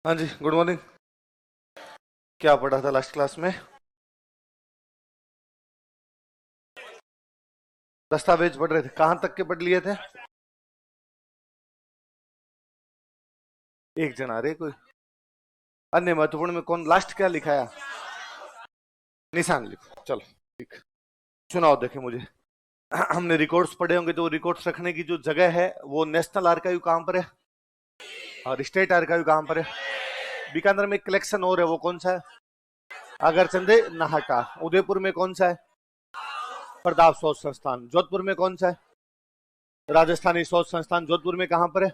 हाँ जी, good morning. क्या पढ़ा था लास्ट क्लास में? दस्तावेज पढ़ रहे थे, कहाँ तक के पढ़ लिए थे? एक जना रे कोई। अन्य महत्वपूर्ण में कौन लास्ट क्या लिखा है? निशान लिखो, चलो ठीक। सुनाओ देखे मुझे। हमने रिकॉर्ड्स पढ़े होंगे, तो रिकॉर्ड्स रखने की जो जगह है वो नेशनल आर्काइव कहाँ पर है और स्टेट आर्काइव कहाँ पर है? बीकानेर में कलेक्शन और है, वो कौन सा है? अगरचंदे नाहटा। उदयपुर में कौन सा है? प्रताप शोध संस्थान। जोधपुर में कौन सा है? राजस्थानी शोध संस्थान। जोधपुर में कहाँ पर है?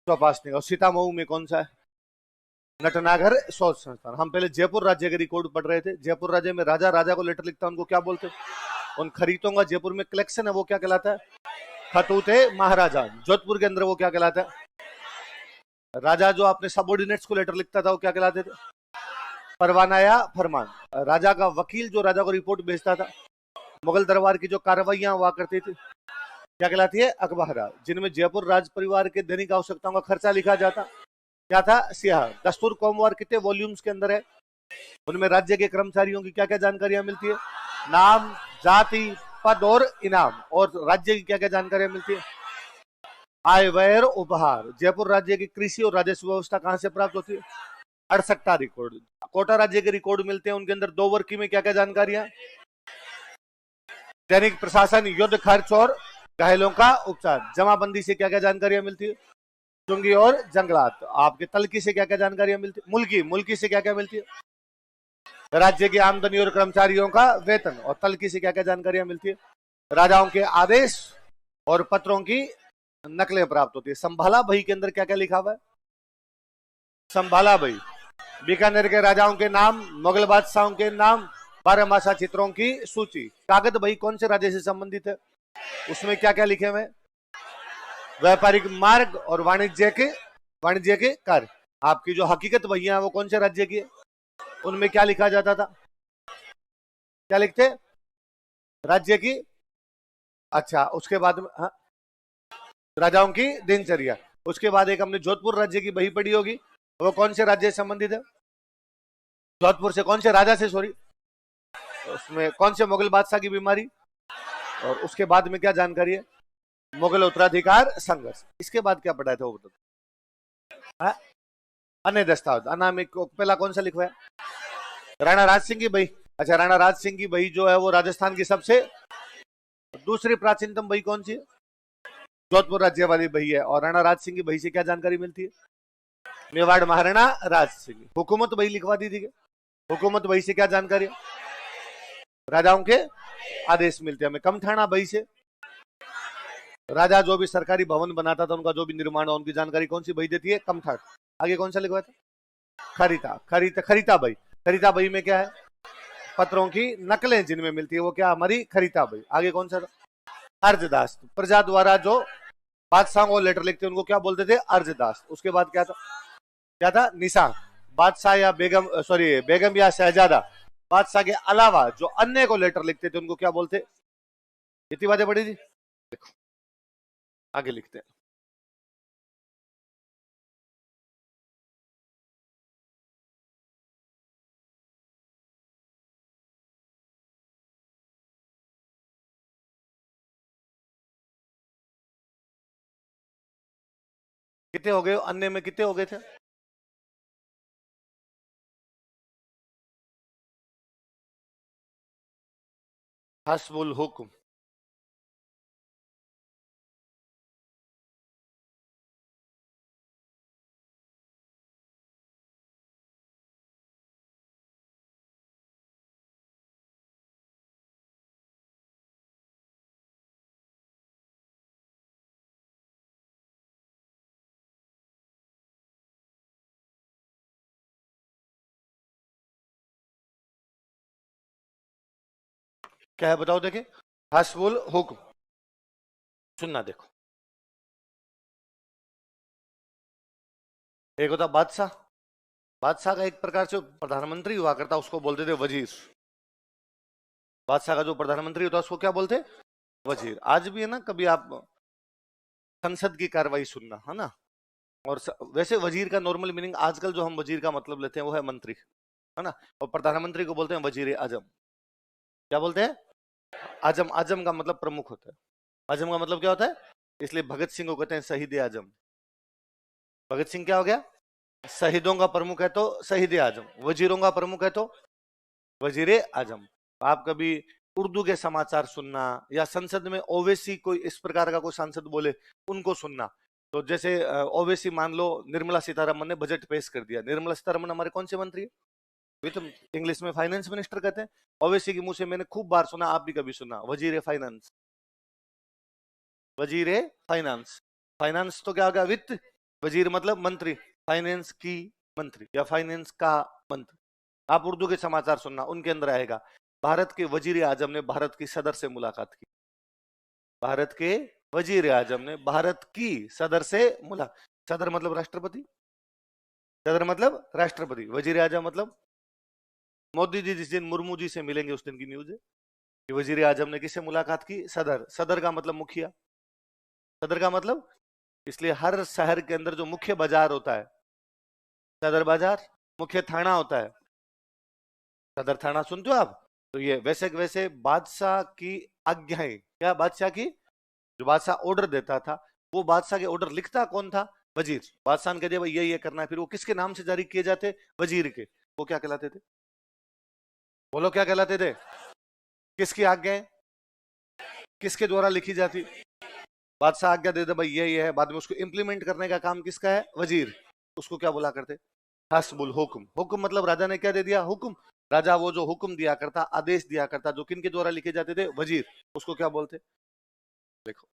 चौपासनी। और सीतामऊ में कौन सा है? नटनागर शोध संस्थान। हम पहले जयपुर राज्य के रिकॉर्ड पढ़ रहे थे। जयपुर राज्य में राजा राजा को लेटर लिखता है, उनको क्या बोलते? उन खरीदों का जयपुर में कलेक्शन है, वो क्या कहलाता है? खतूते महाराजा। जोधपुर के अंदर वो क्या कहलाता है? राजा जो अपने सबऑर्डिनेट्स को लेटर लिखता था, वो क्या कहलाते थे? परवाना या फरमान। राजा का वकील जो राजा को रिपोर्ट भेजता था, मुगल दरबार की जो कार्रवाइयां हुआ करती थी, क्या कहलाती है? अखबार। जिनमें जयपुर राज परिवार के दैनिक आवश्यकताओं का खर्चा लिखा जाता, क्या था? सियाह। दस्तूर कोमवार कितने वॉल्यूम्स के अंदर है? उनमें राज्य के कर्मचारियों की क्या क्या जानकारियां मिलती है? नाम, जाति, पद और इनाम। और राज्य की क्या क्या जानकारियां मिलती है? आय, व्यय और उपहार। जयपुर राज्य की कृषि और राजस्व व्यवस्था कहां से प्राप्त होती है? 68 रिकॉर्ड। कोटा राज्य के रिकॉर्ड मिलते हैं, उनके अंदर 2 वर्ग की में क्या क्या जानकारियां? दैनिक प्रशासन, युद्ध खर्च और घायलों का उपचार। जमाबंदी से क्या क्या जानकारियां मिलती है? चुंगी और जंगलात। आपके तलकी से क्या क्या जानकारियां मिलती है? मुल्की। मुल्की से क्या क्या मिलती है? राज्य की आमदनी और कर्मचारियों का वेतन। और तलकी से क्या क्या जानकारियां मिलती है? राजाओं के आदेश और पत्रों की नकलें प्राप्त होती है। संभाला बही के अंदर क्या क्या लिखा हुआ है? संभाला बही। बीकानेर के राजाओं के नाम, मुगल बादशाहों के नाम, 12 मासा चित्रों की सूची। कागज बही कौन से राज्य से संबंधित है? उसमें क्या क्या लिखे हुए? व्यापारिक मार्ग और वाणिज्य के कार्य। आपकी जो हकीकत बहियां है वो कौन से राज्य की है? उनमें क्या लिखा जाता था? क्या लिखते? राज्य की। अच्छा, उसके बाद में हाँ, राजाओं की दिनचर्या। उसके बाद एक हमने जोधपुर राज्य की बही पढ़ी होगी, वो कौन से राज्य से संबंधित है? जोधपुर से कौन से राजा से, सॉरी, उसमें कौन से मुगल बादशाह की बीमारी? और उसके बाद में क्या जानकारी है? मुगल उत्तराधिकार संघर्ष। इसके बाद क्या पढ़ा था वो बताओ। हाँ? अन्य दस्तावेज। अनामिक पहला कौन सा लिखवा है? राणा राज सिंह की बही। अच्छा, राणा राज सिंह की बही जो है वो राजस्थान की सबसे दूसरी प्राचीनतम बही कौन सी है? जोधपुर राज्य वाली बही है। और राणा राज सिंह की बही से क्या जानकारी मिलती है? मेवाड़ महाराणा राज सिंह। हुकूमत बही लिखवा दी थी। हुकूमत बही से क्या जानकारी है? राजाओं के आदेश मिलते हैं हमें। कमठाना बही से राजा जो भी सरकारी भवन बनाता था, उनका जो भी निर्माण हो, उनकी जानकारी कौन सी बही देती है? कमठान। आगे कौन सा लिखवाया था? खरीता। खरीता खरीता बही। खरीता बही में क्या है? पत्रों की नकलें जिनमें मिलती है वो क्या हमारी? खरीता बही। आगे कौन सा था? अर्जदास। प्रजा द्वारा जो बादशाह को लेटर लिखते हैं उनको क्या बोलते थे? अर्जदास। उसके बाद क्या था? क्या था? निशान। बादशाह या बेगम, सॉरी, बेगम या शहजादा, बादशाह के अलावा जो अन्य को लेटर लिखते थे उनको क्या बोलते? इतनी बातें पढ़ी थी। देखो आगे लिखते हैं। कितने हो गए? अन्य में कितने हो गए थे? हस्बुल हुक्म। क्या है बताओ देखे? हस्बुल हुक्म। सुनना देखो। एक होता बादशाह। बादशाह का एक प्रकार से प्रधानमंत्री हुआ करता, उसको बोलते थे वजीर। बादशाह का जो प्रधानमंत्री होता उसको क्या बोलते? वजीर। आज भी है ना, कभी आप संसद की कार्रवाई सुनना, है ना, और वैसे वजीर का नॉर्मल मीनिंग आजकल जो हम वजीर का मतलब लेते हैं वो है मंत्री, है ना। और प्रधानमंत्री को बोलते हैं वजीर आजम। क्या बोलते हैं? आजम। आजम का मतलब प्रमुख होता है। आजम का मतलब क्या होता है? इसलिए भगत सिंह को कहते हैं शहीद आजम। भगत सिंह क्या हो गया? शहीदों का प्रमुख है तो शहीद आजम, वजीरों का प्रमुख है तो वजीर आजम। आप कभी उर्दू के समाचार सुनना, या संसद में ओवैसी कोई इस प्रकार का कोई सांसद बोले उनको सुनना। तो जैसे ओवैसी मान लो निर्मला सीतारमन ने बजट पेश कर दिया। निर्मला सीतारमन हमारे कौन से मंत्री है? वित्त, इंग्लिश में फाइनेंस मिनिस्टर कहते हैं। ओवैसी की मुंह से मैंने खूब बार सुना, आप भी कभी सुना, वजीर फाइनेंस। वजीर फाइनेंस। फाइनेंस तो क्या हो गया? वित्त। वजीर मतलब मंत्री। फाइनेंस की मंत्री या फाइनेंस का मंत्री। आप उर्दू के समाचार सुनना, उनके अंदर आएगा भारत के वजीर आजम ने भारत की सदर से मुलाकात की। भारत के वजीर आजम ने भारत की सदर से मुलाकात। सदर मतलब राष्ट्रपति। सदर मतलब राष्ट्रपति। वजीर आजम मतलब मोदी जी जिस दिन मुर्मू जी से मिलेंगे उस दिन की न्यूज है कि वजीर आजम ने किससे मुलाकात की? सदर। सदर का मतलब मुखिया। सदर का मतलब, इसलिए हर शहर के अंदर जो मुख्य बाजार होता है सदर बाजार, मुख्य थाना होता है सदर थाना। सुनते हो आप? तो ये वैसे वैसे बादशाह की आज्ञाएं, क्या बादशाह की, जो बादशाह ऑर्डर देता था, वो बादशाह के ऑर्डर लिखता कौन था? वजीर। बादशाह ने कह दिया भाई ये करना है, फिर वो किसके नाम से जारी किए जाते? वजीर के। वो क्या कहलाते थे? बोलो क्या कहलाते थे? किसकी आज्ञाएं? किसके द्वारा लिखी जाती? बादशाह आज्ञा दे दे भाई ये है, बाद में उसको इंप्लीमेंट करने का काम किसका है? वजीर। उसको क्या बोला करते? हस्बुल हुक्म। हुक्म मतलब राजा ने क्या दे दिया? हुक्म। राजा वो जो हुक्म दिया करता, आदेश दिया करता, जो किन के द्वारा लिखे जाते थे? वजीर। उसको क्या बोलते? देखो,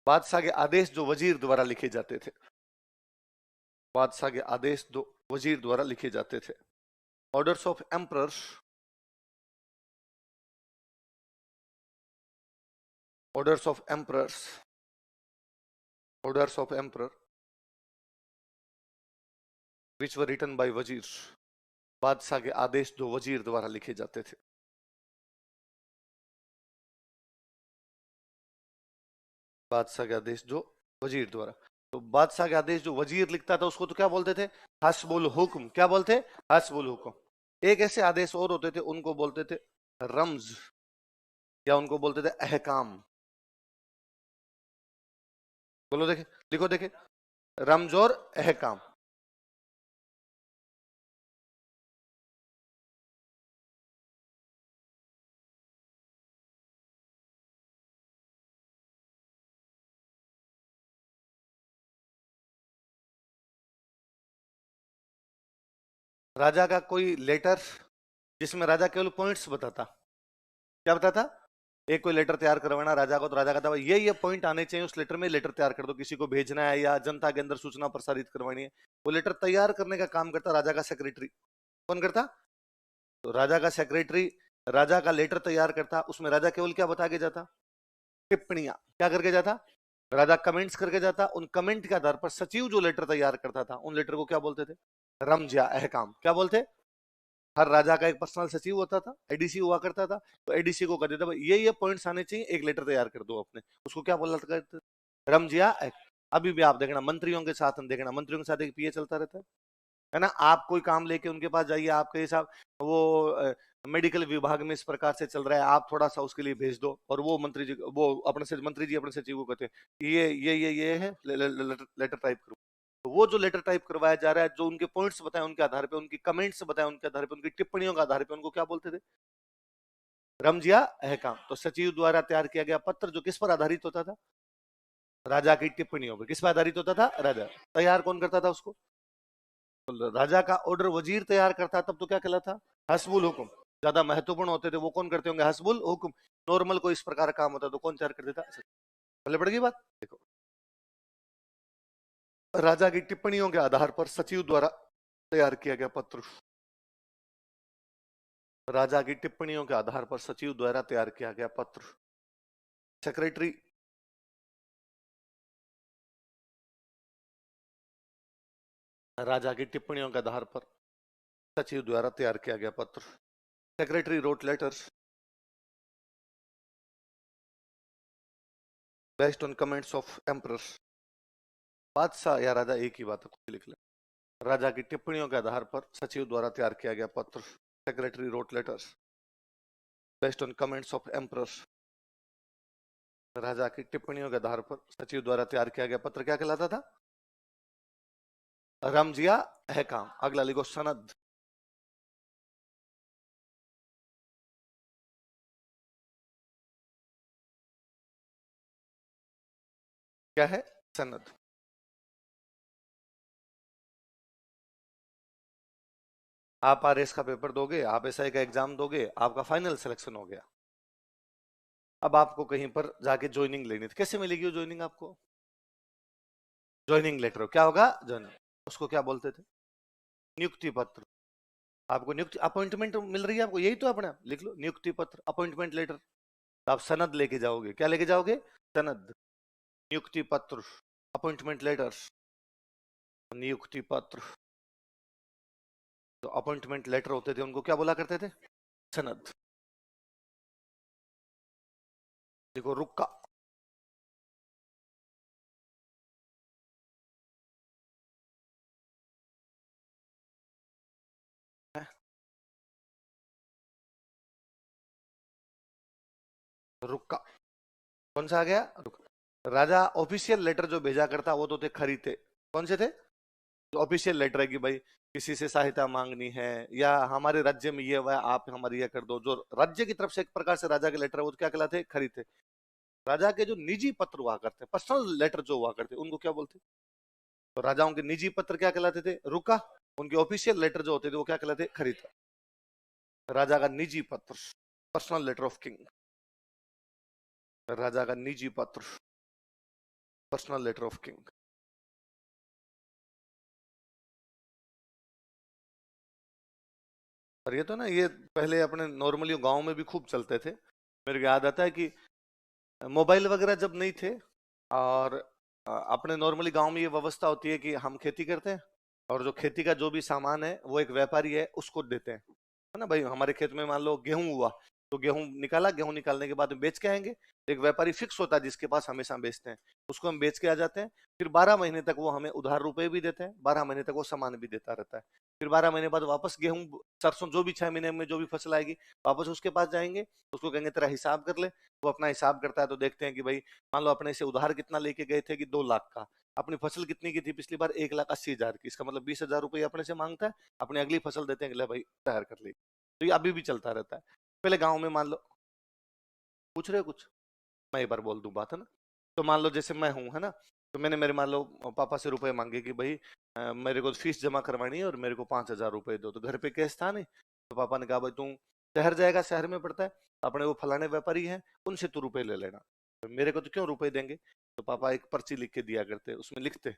बादशाह के आदेश जो वजीर द्वारा लिखे जाते थे, बादशाह के आदेश जो वजीर द्वारा लिखे जाते थे। Orders of emperors, orders of emperors, orders of emperor which were written by वजीर। बादशाह के आदेश जो वजीर द्वारा लिखे जाते थे। बादशाह के आदेश जो वजीर द्वारा, तो बादशाह के आदेश जो वजीर लिखता था उसको तो क्या बोलते थे? हस्बुल हुक्म। क्या बोलते? हस्बुल हुक्म। एक ऐसे आदेश और होते थे, उनको बोलते थे रम्ज, या उनको बोलते थे अहकाम। बोलो देखे, लिखो देखे, रम्ज और अहकाम। राजा का कोई लेटर जिसमें राजा केवल पॉइंट्स बताता। क्या बताता? एक कोई लेटर तैयार करवाना राजा को, तो राजा कहता है ये पॉइंट आने चाहिए उस लेटर में, लेटर तैयार कर दो। किसी को भेजना है या जनता के अंदर सूचना प्रसारित करवानी है, वो लेटर तैयार करने का काम करता राजा का सेक्रेटरी। कौन करता? तो राजा का सेक्रेटरी राजा का लेटर तैयार करता। उसमें राजा केवल क्या बता के जाता? टिप्पणियां। क्या करके जाता? राजा कमेंट्स करके जाता। उन कमेंट के आधार पर सचिव जो लेटर तैयार करता था, उन लेटर को क्या बोलते थे? रम्ज या अहकाम। क्या बोलते? हर राजा का एक पर्सनल सचिव होता था, एडीसी हुआ करता था। तो एडीसी को कह देता भाई ये पॉइंट्स आने चाहिए, एक लेटर तैयार कर दो अपने। उसको क्या बोला करते? रम्ज या अभी भी आप देखना मंत्रियों के साथ, देखना मंत्रियों के साथ एक पीए चलता रहता है ना। आप कोई काम लेके उनके पास जाइए, आपके हिसाब वो मेडिकल विभाग में इस प्रकार से चल रहा है, आप थोड़ा सा उसके लिए भेज दो, और वो मंत्री जी, वो अपने से मंत्री जी अपने सचिव को कहते हैं ये है, लेटर टाइप करो। तो वो जो लेटर टाइप करवाया जा रहा है, जो उनके पॉइंट्स बताए उनके आधार पे, उनकी कमेंट्स बताए उनके आधार पे, उनकी टिप्पणियों के आधार पे, उनको क्या बोलते थे? रम्ज या अहकाम। तो सचिव द्वारा तैयार किया गया पत्र जो किस पर आधारित होता था? राजा की टिप्पणियों पर। किस पर आधारित होता था? राजा। तैयार कौन करता था उसको? तो राजा का ऑर्डर वजीर तैयार करता, तब तो क्या कहलाता? हस्बुल हुक्म। ज्यादा महत्वपूर्ण होते थे वो कौन करते होंगे? हस्बुल हुक्म। नॉर्मल कोई इस प्रकार का काम होता तो कौन तैयार कर देता? पहले पड़ गई बात। देखो, राजा की टिप्पणियों के आधार पर सचिव द्वारा तैयार किया गया पत्र। राजा की टिप्पणियों के आधार पर सचिव द्वारा तैयार किया गया पत्र। सेक्रेटरी राजा की टिप्पणियों के आधार पर सचिव द्वारा तैयार किया गया पत्र। Secretary wrote letters based on comments of emperor. बादशाह या राजा एक ही बात है, खुद लिख ले। राजा की टिप्पणियों के आधार पर सचिव द्वारा तैयार किया गया पत्र, secretary wrote letters based on comments of emperor. राजा की टिप्पणियों के आधार पर सचिव द्वारा तैयार किया गया पत्र क्या कहलाता था? रमजिया है काम। अगला लिखो सनद। क्या है? सनद। आप आरएस का पेपर दोगे, आप एसआई का एग्जाम दोगे, आपका फाइनल सिलेक्शन हो गया। अब आपको कहीं पर जाके ज्वाइनिंग लेनी थी, कैसे मिलेगी वो ज्वाइनिंग आपको? Joining letter. क्या होगा? ज्वाइनिंग। उसको क्या बोलते थे? नियुक्ति पत्र। आपको नियुक्ति अपॉइंटमेंट मिल रही है आपको, यही तो अपना लिख लो, नियुक्ति पत्र, अपॉइंटमेंट लेटर। तो आप सनद लेके जाओगे। क्या लेके जाओगे? सनद, नियुक्ति पत्र, अपॉइंटमेंट लेटर, नियुक्ति पत्र। तो अपॉइंटमेंट लेटर होते थे उनको क्या बोला करते थे? सनद। देखो रुक्का। रुक्का कौन सा आ गया? रुक्का। राजा ऑफिशियल लेटर जो भेजा करता वो तो थे खरीदे। कौन से थे? ऑफिशियल लेटर है कि भाई किसी से सहायता मांगनी है या हमारे राज्य में ये हुआ है, आप हमारी ये कर दो। जो राज्य की तरफ से एक प्रकार से राजा के लेटर है वो तो क्या कहलाते? खरीदे। राजा के जो निजी पत्र हुआ करते, पर्सनल लेटर जो हुआ करते, उनको क्या बोलते? तो राजाओं के निजी पत्र क्या कहलाते थे? रुका। उनके ऑफिशियल लेटर जो होते थे वो क्या कहलाते? खरीदा। राजा का निजी पत्र, पर्सनल लेटर ऑफ किंग। राजा का निजी पत्र, पर्सनल लेटर ऑफ किंग। और ये तो ना, ये पहले अपने नॉर्मली गांव में भी खूब चलते थे। मेरे को याद आता है कि मोबाइल वगैरह जब नहीं थे और अपने नॉर्मली गांव में ये व्यवस्था होती है कि हम खेती करते हैं और जो खेती का जो भी सामान है वो एक व्यापारी है उसको देते हैं, है ना भाई। हमारे खेत में मान लो गेहूं हुआ, तो गेहूं निकाला, गेहूं निकालने के बाद में बेच के आएंगे। एक व्यापारी फिक्स होता है जिसके पास हमेशा बेचते हैं, उसको हम बेच के आ जाते हैं। फिर 12 महीने तक वो हमें उधार रुपए भी देते हैं, 12 महीने तक वो सामान भी देता रहता है। फिर 12 महीने बाद वापस गेहूं सरसों जो भी 6 महीने में जो भी फसल आएगी वापस उसके पास जाएंगे, उसको कहेंगे तेरा हिसाब कर ले। वो अपना हिसाब करता है तो देखते हैं कि भाई मान लो अपने से उधार कितना लेके गए थे कि 2 लाख का, अपनी फसल कितनी की थी पिछली बार? 1,80,000 की। इसका मतलब 20,000 रुपये अपने से मांगता है, अपनी अगली फसल देते हैं कि ले भाई तैयार कर ली। तो ये अभी भी चलता रहता है। पहले गांव में मान लो, पूछ रहे हो कुछ? मैं एक बार बोल दूं बात, है ना। तो मान लो जैसे मैं हूं, है ना, तो मैंने मेरे मान लो पापा से रुपए मांगे कि भाई मेरे को फीस जमा करवानी है और मेरे को 5,000 रुपए दो। तो घर पे कैश था नहीं, तो पापा ने कहा भाई तू शहर जाएगा, शहर में पड़ता है, अपने वो फलाने व्यापारी हैं उनसे तू रुपए ले लेना। तो मेरे को तो क्यों रुपए देंगे? तो पापा एक पर्ची लिख के दिया करते, उसमें लिखते,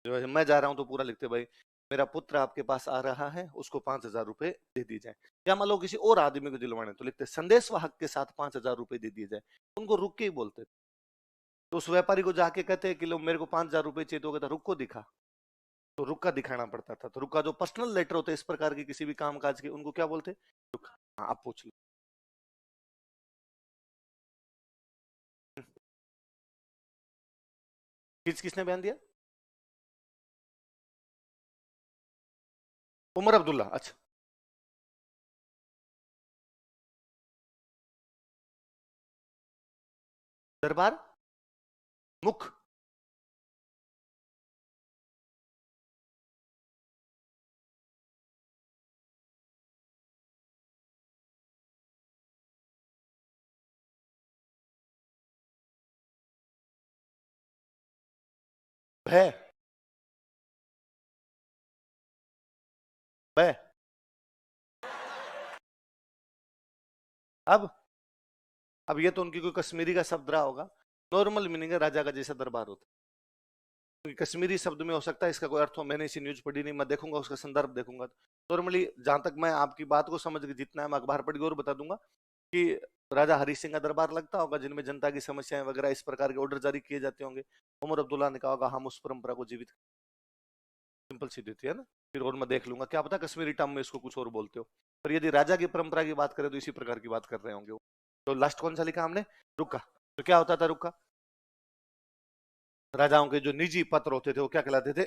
जो है मैं जा रहा हूँ तो पूरा लिखते भाई मेरा पुत्र आपके पास आ रहा है, उसको 5,000 रुपए दे दी जाए। या मान लो किसी और आदमी को दिलवाने, तो लिखते संदेश वाहक के साथ 5,000 रुपए दे दिए जाए। उनको रुक के ही बोलते। तो उस व्यापारी को जाके कहते हैं कि लो मेरे को 5,000 रुपए चाहिए, तो कहता रुक को दिखा। तो रुक का दिखाना पड़ता था। तो रुक का जो पर्सनल लेटर होते हैं इस प्रकार के किसी भी काम काज के, उनको क्या बोलते? रुक। हाँ आप पूछ लो। किसने बयान दिया? उमर अब्दुल्ला। अच्छा। दरबार मुख। भय। भय। अब ये तो उनकी कोई कश्मीरी का शब्द रहा होगा। नॉर्मल मीनिंग है राजा का जैसा दरबार होता है। क्योंकि कश्मीरी शब्द में हो सकता है इसका कोई अर्थ हो, मैंने इसी न्यूज पढ़ी नहीं, मैं देखूंगा उसका संदर्भ देखूंगा। नॉर्मली जहां तक मैं आपकी बात को समझ के जितना है मैं अखबार पढ़ के और बता दूंगा कि राजा हरि सिंह का दरबार लगता होगा जिनमें जनता की समस्याएं वगैरह इस प्रकार के ऑर्डर जारी किए जाते होंगे। उमर अब्दुल्ला ने कहा होगा हम उस परंपरा को जीवित। सिंपल सी थी, है ना। फिर और मैं देख लूंगा, क्या पता कश्मीरी टर्म में इसको कुछ और बोलते हो। पर यदि राजा की परंपरा की बात करें तो इसी प्रकार की बात कर रहे होंगे वो। तो लास्ट कौन सा लिखा हमने? रुका। तो क्या होता था रुका? राजाओं के जो निजी पत्र होते थे वो क्या कहलाते थे?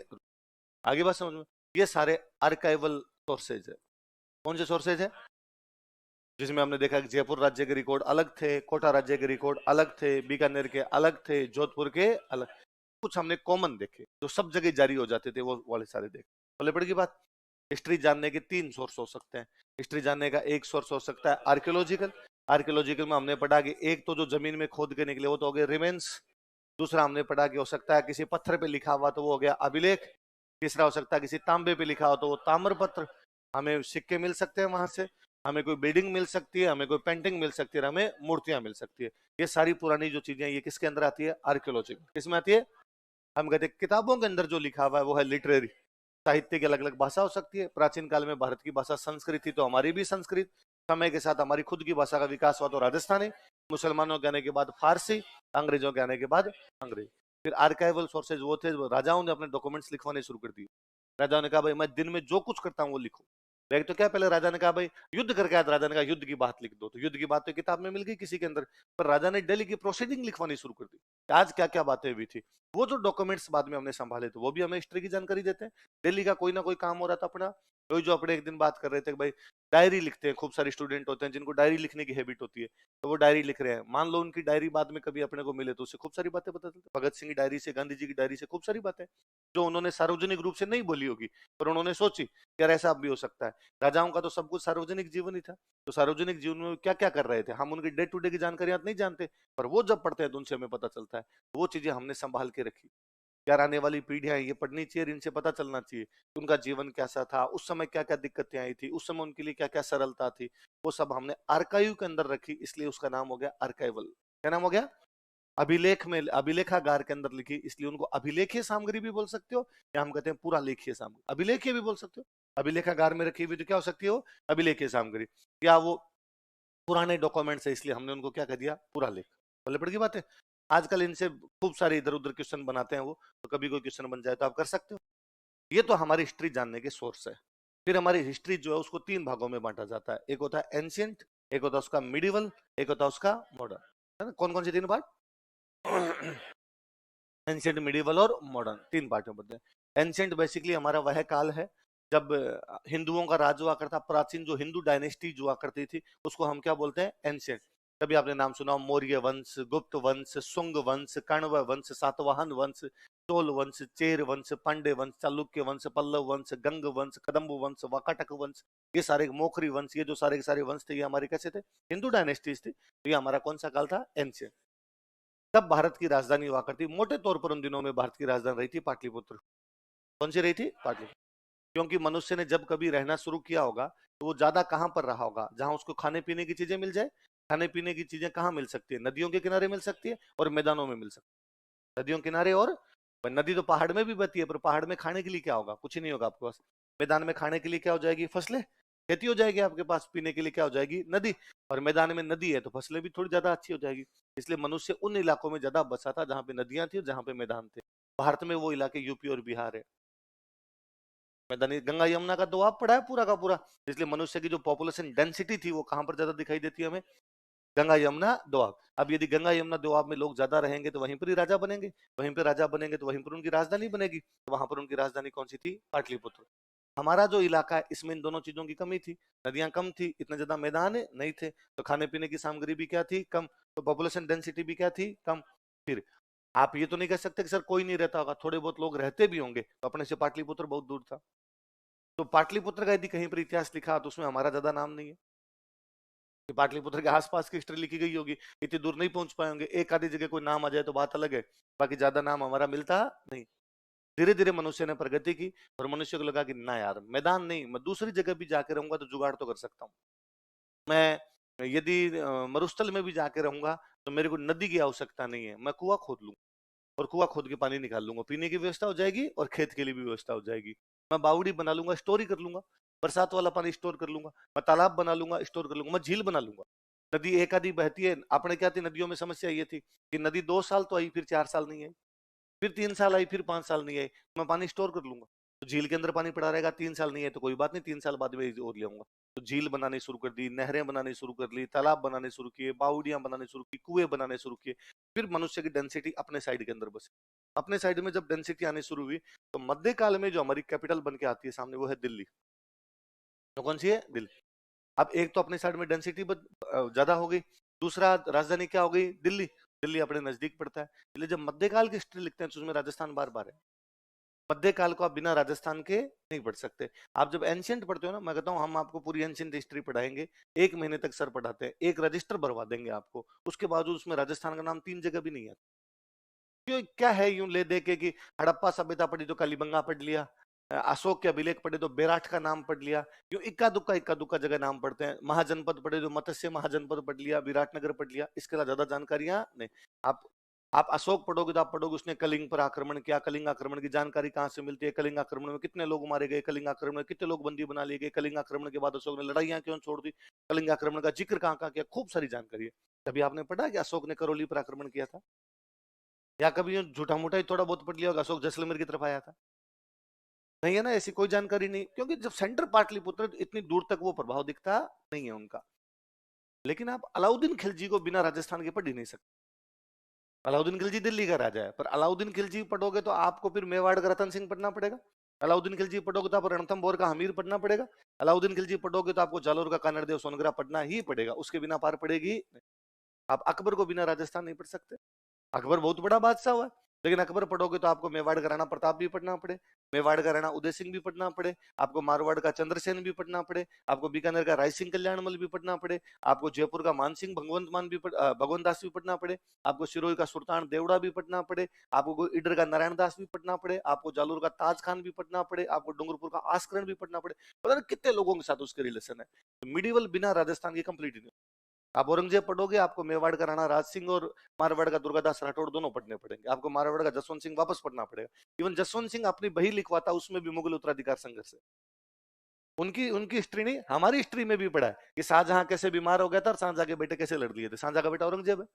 आगे बात समझ में? ये सारे आर्काइवल सोर्सेज है। कौन से सोर्सेज है? जिसमें हमने देखा कि जयपुर राज्य के रिकॉर्ड अलग थे, कोटा राज्य के रिकॉर्ड अलग थे, बीकानेर के अलग थे, जोधपुर के अलग। कुछ हमने कॉमन देखे जो सब जगह जारी हो जाते थे, वो वाले सारे देखे। बोले पड़ की बात। हिस्ट्री जानने के तीन सोर्स हो सकते हैं। हिस्ट्री जानने का एक सोर्स हो सकता है आर्कियोलॉजिकल। आर्कियोलॉजिकल में हमने पढ़ा कि एक तो जो जमीन में खोद के निकले वो तो हो गए रिमेन्स। दूसरा हमने पढ़ा कि हो सकता है किसी पत्थर पे लिखा हुआ तो वो हो गया अभिलेख। तीसरा हो सकता है किसी तांबे पे लिखा हो तो वो ताम्र पत्र। हमें सिक्के मिल सकते हैं वहां से, हमें कोई बिल्डिंग मिल सकती है, हमें कोई पेंटिंग मिल सकती है, हमें मूर्तियां मिल सकती है। ये सारी पुरानी जो चीजें ये किसके अंदर आती है? आर्कियोलॉजी। किसमें आती है? हम कहते हैं किताबों के अंदर जो लिखा हुआ है वो है लिटरेरी। साहित्य की अलग अलग भाषा हो सकती है। प्राचीन काल में भारत की भाषा संस्कृत थी तो हमारी भी संस्कृत। समय के साथ हमारी खुद की भाषा का विकास हुआ तो राजस्थानी। मुसलमानों के आने के बाद फारसी। अंग्रेजों के आने के बाद अंग्रेजी। फिर आर्काइवल सोर्सेज वो थे, राजाओं ने अपने डॉक्यूमेंट्स लिखवाने शुरू कर दिए। राजाओं ने कहा भाई मैं दिन में जो कुछ करता हूँ वो लिखो। एक तो क्या, पहले राजा ने कहा भाई युद्ध करके आया, राजा ने कहा युद्ध की बात लिख दो, तो युद्ध की बात तो किताब में मिल गई किसी के अंदर। पर राजा ने दिल्ली की प्रोसीडिंग लिखवानी शुरू कर दी, आज क्या क्या बातें हुई थी। वो जो डॉक्यूमेंट्स बाद में हमने संभाले तो वो भी हमें हिस्ट्री की जानकारी देते हैं। दिल्ली का कोई ना कोई काम हो रहा था अपना, वही जो अपने एक दिन बात कर रहे थे भाई डायरी लिखते हैं, खूब सारे स्टूडेंट होते हैं जिनको डायरी लिखने की हैबिट होती है, तो वो डायरी लिख रहे हैं। मान लो उनकी डायरी बाद में कभी अपने को मिले तो उससे खूब सारी बातें पता चलती। भगत सिंह की डायरी से, गांधी जी की डायरी से खूब सारी बातें जो उन्होंने सार्वजनिक रूप से नहीं बोली होगी पर उन्होंने सोची यार ऐसा भी हो सकता है। राजाओं का तो सब कुछ सार्वजनिक जीवन ही था, तो सार्वजनिक जीवन में क्या क्या कर रहे थे हम उनकी डे टू डे की जानकारी नहीं जानते, पर वो जब पढ़ते हैं तो उनसे हमें पता चलता है। वो चीजें हमने संभाल के रखी। यार आने वाली पीढ़ियां ये पढ़नी चाहिए, इनसे पता चलना चाहिए कि उनका जीवन कैसा था, उस समय क्या क्या दिक्कतें आई थी, उस समय उनके लिए क्या क्या सरलता थी। वो सब हमने आर्काइव के अंदर रखी, इसलिए उसका नाम हो गया आर्काइवल। क्या नाम हो गया? अभिलेख में, अभिलेखागार के अंदर लिखी, इसलिए उनको अभिलेखीय सामग्री भी बोल सकते हो, या हम कहते हैं पूरा लेखीय सामग्री, अभिलेखीय भी बोल सकते हो। अभिलेखागार में रखी हुई तो क्या हो सकती हो? अभिलेखीय सामग्री। या वो पुराने डॉक्यूमेंट्स है इसलिए हमने उनको क्या कह दिया? पूरा लेख। बोले पड़ की बात है। आजकल इनसे खूब सारे इधर उधर क्वेश्चन बनाते हैं वो, तो कभी कोई क्वेश्चन बन जाए तो आप कर सकते हो। ये तो हमारी हिस्ट्री जानने के सोर्स है। फिर हमारी हिस्ट्री जो है उसको तीन भागों में बांटा जाता है, एक होता है एंशियंट, एक होता है उसका मिडिवल, एक होता है उसका मॉडर्न। है ना? कौन कौन से तीन पार्ट? एंशियंट, मिडिवल और मॉडर्न, तीन पार्ट में बनते हैं। एंशियंट बेसिकली हमारा वह काल है जब हिंदुओं का राज हुआ करता, प्राचीन जो हिंदू डायनेस्टी हुआ करती थी उसको हम क्या बोलते हैं? एंशियंट। कभी आपने नाम सुना मौर्य वंश, गुप्त वंश, शुंग वंश, कण्व वंश, सातवाहन वंश, चोल वंश, चेर वंश, पांडे वंश, चालुक्य वंश, पल्लव वंश, गंग वंश, कदम्ब वंश, वाकाटक वंश, ये सारे मोखरी वंश, ये जो सारे के सारे वंश थे ये हमारे कैसे थे? हिंदू डायनेस्टीज थी। तो ये हमारा कौन सा काल था? एंशियंट। तब भारत की राजधानी हुआ करती, मोटे तौर पर उन दिनों में भारत की राजधानी रही थी पाटलिपुत्र। कौन सी रही थी? पाटलिपुत्र। क्योंकि मनुष्य ने जब कभी रहना शुरू किया होगा तो वो ज्यादा कहां पर रहा होगा? जहां उसको खाने पीने की चीजें मिल जाए। खाने पीने की चीजें कहाँ मिल सकती है? नदियों के किनारे मिल सकती है और मैदानों में मिल सकती है। नदियों किनारे और नदी तो पहाड़ में भी बहती है, पर पहाड़ में खाने के लिए क्या होगा? कुछ ही नहीं होगा आपके पास। मैदान में खाने के लिए क्या हो जाएगी? फसलें, खेती हो जाएगी आपके पास। पीने के लिए क्या हो जाएगी? नदी। और मैदान में नदी है तो फसलें भी थोड़ी ज्यादा अच्छी हो जाएगी। इसलिए मनुष्य उन इलाकों में ज्यादा बसा था जहां पे नदियां थी और जहां पे मैदान थे। भारत में वो इलाके यूपी और बिहार है। मैदानी गंगा यमुना का दोआब पड़ा है पूरा का पूरा, इसलिए मनुष्य की जो पॉपुलेशन डेंसिटी थी वो कहां पर ज्यादा दिखाई देती है हमें? गंगा यमुना दोआब। अब यदि गंगा यमुना दोआब में लोग ज्यादा रहेंगे तो वहीं पर ही राजा बनेंगे, वहीं पर राजा बनेंगे तो वहीं पर उनकी राजधानी बनेगी, तो वहां पर उनकी राजधानी कौन सी थी? पाटलिपुत्र। हमारा जो इलाका है इसमें इन दोनों चीजों की कमी थी। नदियां कम थी, इतने ज्यादा मैदान नहीं थे, तो खाने पीने की सामग्री भी क्या थी? कम। तो पॉपुलेशन डेंसिटी भी क्या थी? कम। फिर आप ये तो नहीं कह सकते कि सर कोई नहीं रहता होगा, थोड़े बहुत लोग रहते भी होंगे, तो अपने से पाटलिपुत्र बहुत दूर था। तो पाटलिपुत्र का यदि कहीं पर इतिहास लिखा तो उसमें हमारा ज्यादा नाम नहीं है। कि पाटलिपुत्र के आसपास की हिस्ट्री लिखी गई होगी, इतनी दूर नहीं पहुंच पाए होंगे। एक आधी जगह कोई नाम आ जाए तो बात अलग है, बाकी ज्यादा नाम हमारा मिलता नहीं। धीरे धीरे मनुष्य ने प्रगति की और मनुष्य को लगा कि ना यार मैदान नहीं, मैं दूसरी जगह भी जाके रहूंगा तो जुगाड़ तो कर सकता हूँ। मैं यदि मरुस्थल में भी जाके रहूंगा तो मेरे को नदी की आवश्यकता नहीं है, मैं कुआं खोद लूंगा और कुआं खोद के पानी निकाल लूंगा, पीने की व्यवस्था हो जाएगी और खेत के लिए भी व्यवस्था हो जाएगी। मैं बावड़ी बना लूंगा, स्टोरी कर लूंगा, बरसात वाला पानी स्टोर कर लूंगा। मैं तालाब बना लूंगा, स्टोर कर लूंगा। मैं झील बना लूंगा। नदी एक आधी बहती है, आपने क्या थी नदियों में समस्या ये थी कि नदी 2 साल तो आई, फिर 4 साल नहीं आई, फिर 3 साल आई, फिर 5 साल नहीं आई। मैं पानी स्टोर कर लूंगा, तो झील के अंदर पानी पड़ा रहेगा। 3 साल नहीं है तो कोई बात नहीं, 3 साल बाद में और ले आऊंगा। तो झील बनानी शुरू कर दी, नहरें बनानी शुरू कर ली, तालाब बनाने शुरू किए, बावड़ियां बनाने शुरू की, कुएं बनाने शुरू किए। फिर मनुष्य की डेंसिटी अपने साइड के अंदर बसे। अपने साइड में जब डेंसिटी आनी शुरू हुई तो मध्यकाल में जो हमारी कैपिटल बन के आती है सामने वो है दिल्ली। तो कौन सी है? दिल्ली। अब एक तो अपने साइड में डेंसिटी ज्यादा हो गई, दूसरा राजधानी क्या हो गई? दिल्ली। दिल्ली अपने नजदीक पड़ता है, इसलिए जब मध्यकाल की हिस्ट्री लिखते हैं तो उसमें राजस्थान बार बार है। मध्यकाल को आप बिना राजस्थान के नहीं पढ़ सकते। आप जब एंशियंट पढ़ते हो ना, मैं कहता हूँ हम आपको पूरी एंशियंट हिस्ट्री पढ़ाएंगे, 1 महीने तक सर पढ़ाते हैं, एक रजिस्टर भरवा देंगे आपको, उसके बावजूद उसमें राजस्थान का नाम 3 जगह भी नहीं है। क्यों? क्या है यूं ले दे के कि हड़प्पा सभ्यता पढ़ी तो कालीबंगा पढ़ लिया, अशोक के अभिलेख पढ़े तो बेराठ का नाम पढ़ लिया, यूं इक्का दुक्का जगह नाम पढ़ते हैं। महाजनपद पढ़े तो मत्स्य महाजनपद पढ़ लिया, विराटनगर पढ़ लिया, इसके अलावा ज्यादा जानकारियां नहीं। आप आप अशोक पढ़ोगे तो आप पढ़ोगे उसने कलिंग पर आक्रमण किया, कलिंग आक्रमण की जानकारी कहाँ से मिलती है, कलिंग आक्रमण में कितने लोग मारे गए, कलिंग आक्रमण में कितने लोग बंदी बना लिए गए, कलिंग आक्रमण के बाद अशोक ने लड़ाइयां क्यों छोड़ दी, कलिंग आक्रमण का जिक्र कहाँ कहाँ किया, खूब सारी जानकारी है। कभी आपने पढ़ा कि अशोक ने करौली पर आक्रमण किया था? या कभी झूठा मूठा ही थोड़ा बहुत पढ़ लिया होगा अशोक जैसलमेर की तरफ आया था? नहीं है ना, ऐसी कोई जानकारी नहीं, क्योंकि जब सेंटर पाटलिपुत्र इतनी दूर तक वो प्रभाव दिखता नहीं है उनका। लेकिन आप अलाउद्दीन खिलजी को बिना राजस्थान के पढ़ ही नहीं सकते। अलाउद्दीन खिलजी दिल्ली का राजा है, पर अलाउद्दीन खिलजी पढ़ोगे तो आपको फिर मेवाड़ का रतन सिंह पढ़ना पड़ेगा। अलाउद्दीन खिलजी पढ़ोगे तो आपको रणथंभौर का हमीर पढ़ना पड़ेगा। अलाउद्दीन खिलजी पढ़ोगे तो आपको जालोर का कानरदेव सोनगरा पढ़ना ही पड़ेगा, उसके बिना पार पड़ेगी नहीं। आप अकबर को बिना राजस्थान नहीं पढ़ सकते। अकबर बहुत बड़ा बादशाह हुआ, लेकिन अकबर पढ़ोगे तो आपको मेवाड़ का राणा प्रताप भी पढ़ना पड़े, मेवाड़ का राणा उदय सिंह भी पढ़ना पड़े, आपको मारवाड़ का चंद्रसेन भी पढ़ना पड़े, आपको बीकानेर का राय सिंह कल्याणमल भी पढ़ना पड़े, आपको जयपुर का मानसिंह भगवंत मान भी भगवंत दास भी पढ़ना पड़े, आपको सिरोही का सुल्तान देवड़ा भी पढ़ना पड़े, आपको इडर का नारायण दास भी पढ़ना पड़े, आपको जालोर का ताज खान भी पढ़ना पड़े, आपको डूंगरपुर का आस्करण भी पढ़ना पड़े। पता नहीं कितने लोगों के साथ उसके रिलेशन है। तो मिडिवल बिना राजस्थान की कंप्लीट नहीं। आप औरंगजेब पढ़ोगे आपको मेवाड़ का राणा राज सिंह और मारवाड़ का दुर्गादास राठौड़ दोनों पढ़ने पड़ेंगे, आपको मारवाड़ का जसवंत सिंह वापस पढ़ना पड़ेगा। इवन जसवंत सिंह अपनी बही लिखवाता उसमें भी मुगल उत्तराधिकार संघर्ष है। उनकी उनकी हिस्ट्री नहीं, हमारी हिस्ट्री में भी पढ़ा है कि शाहजहां कैसे बीमार हो गया था और शाहजहां के बेटे कैसे लड़ लिए थे। शाहजहां का बेटा औरंगजेब है।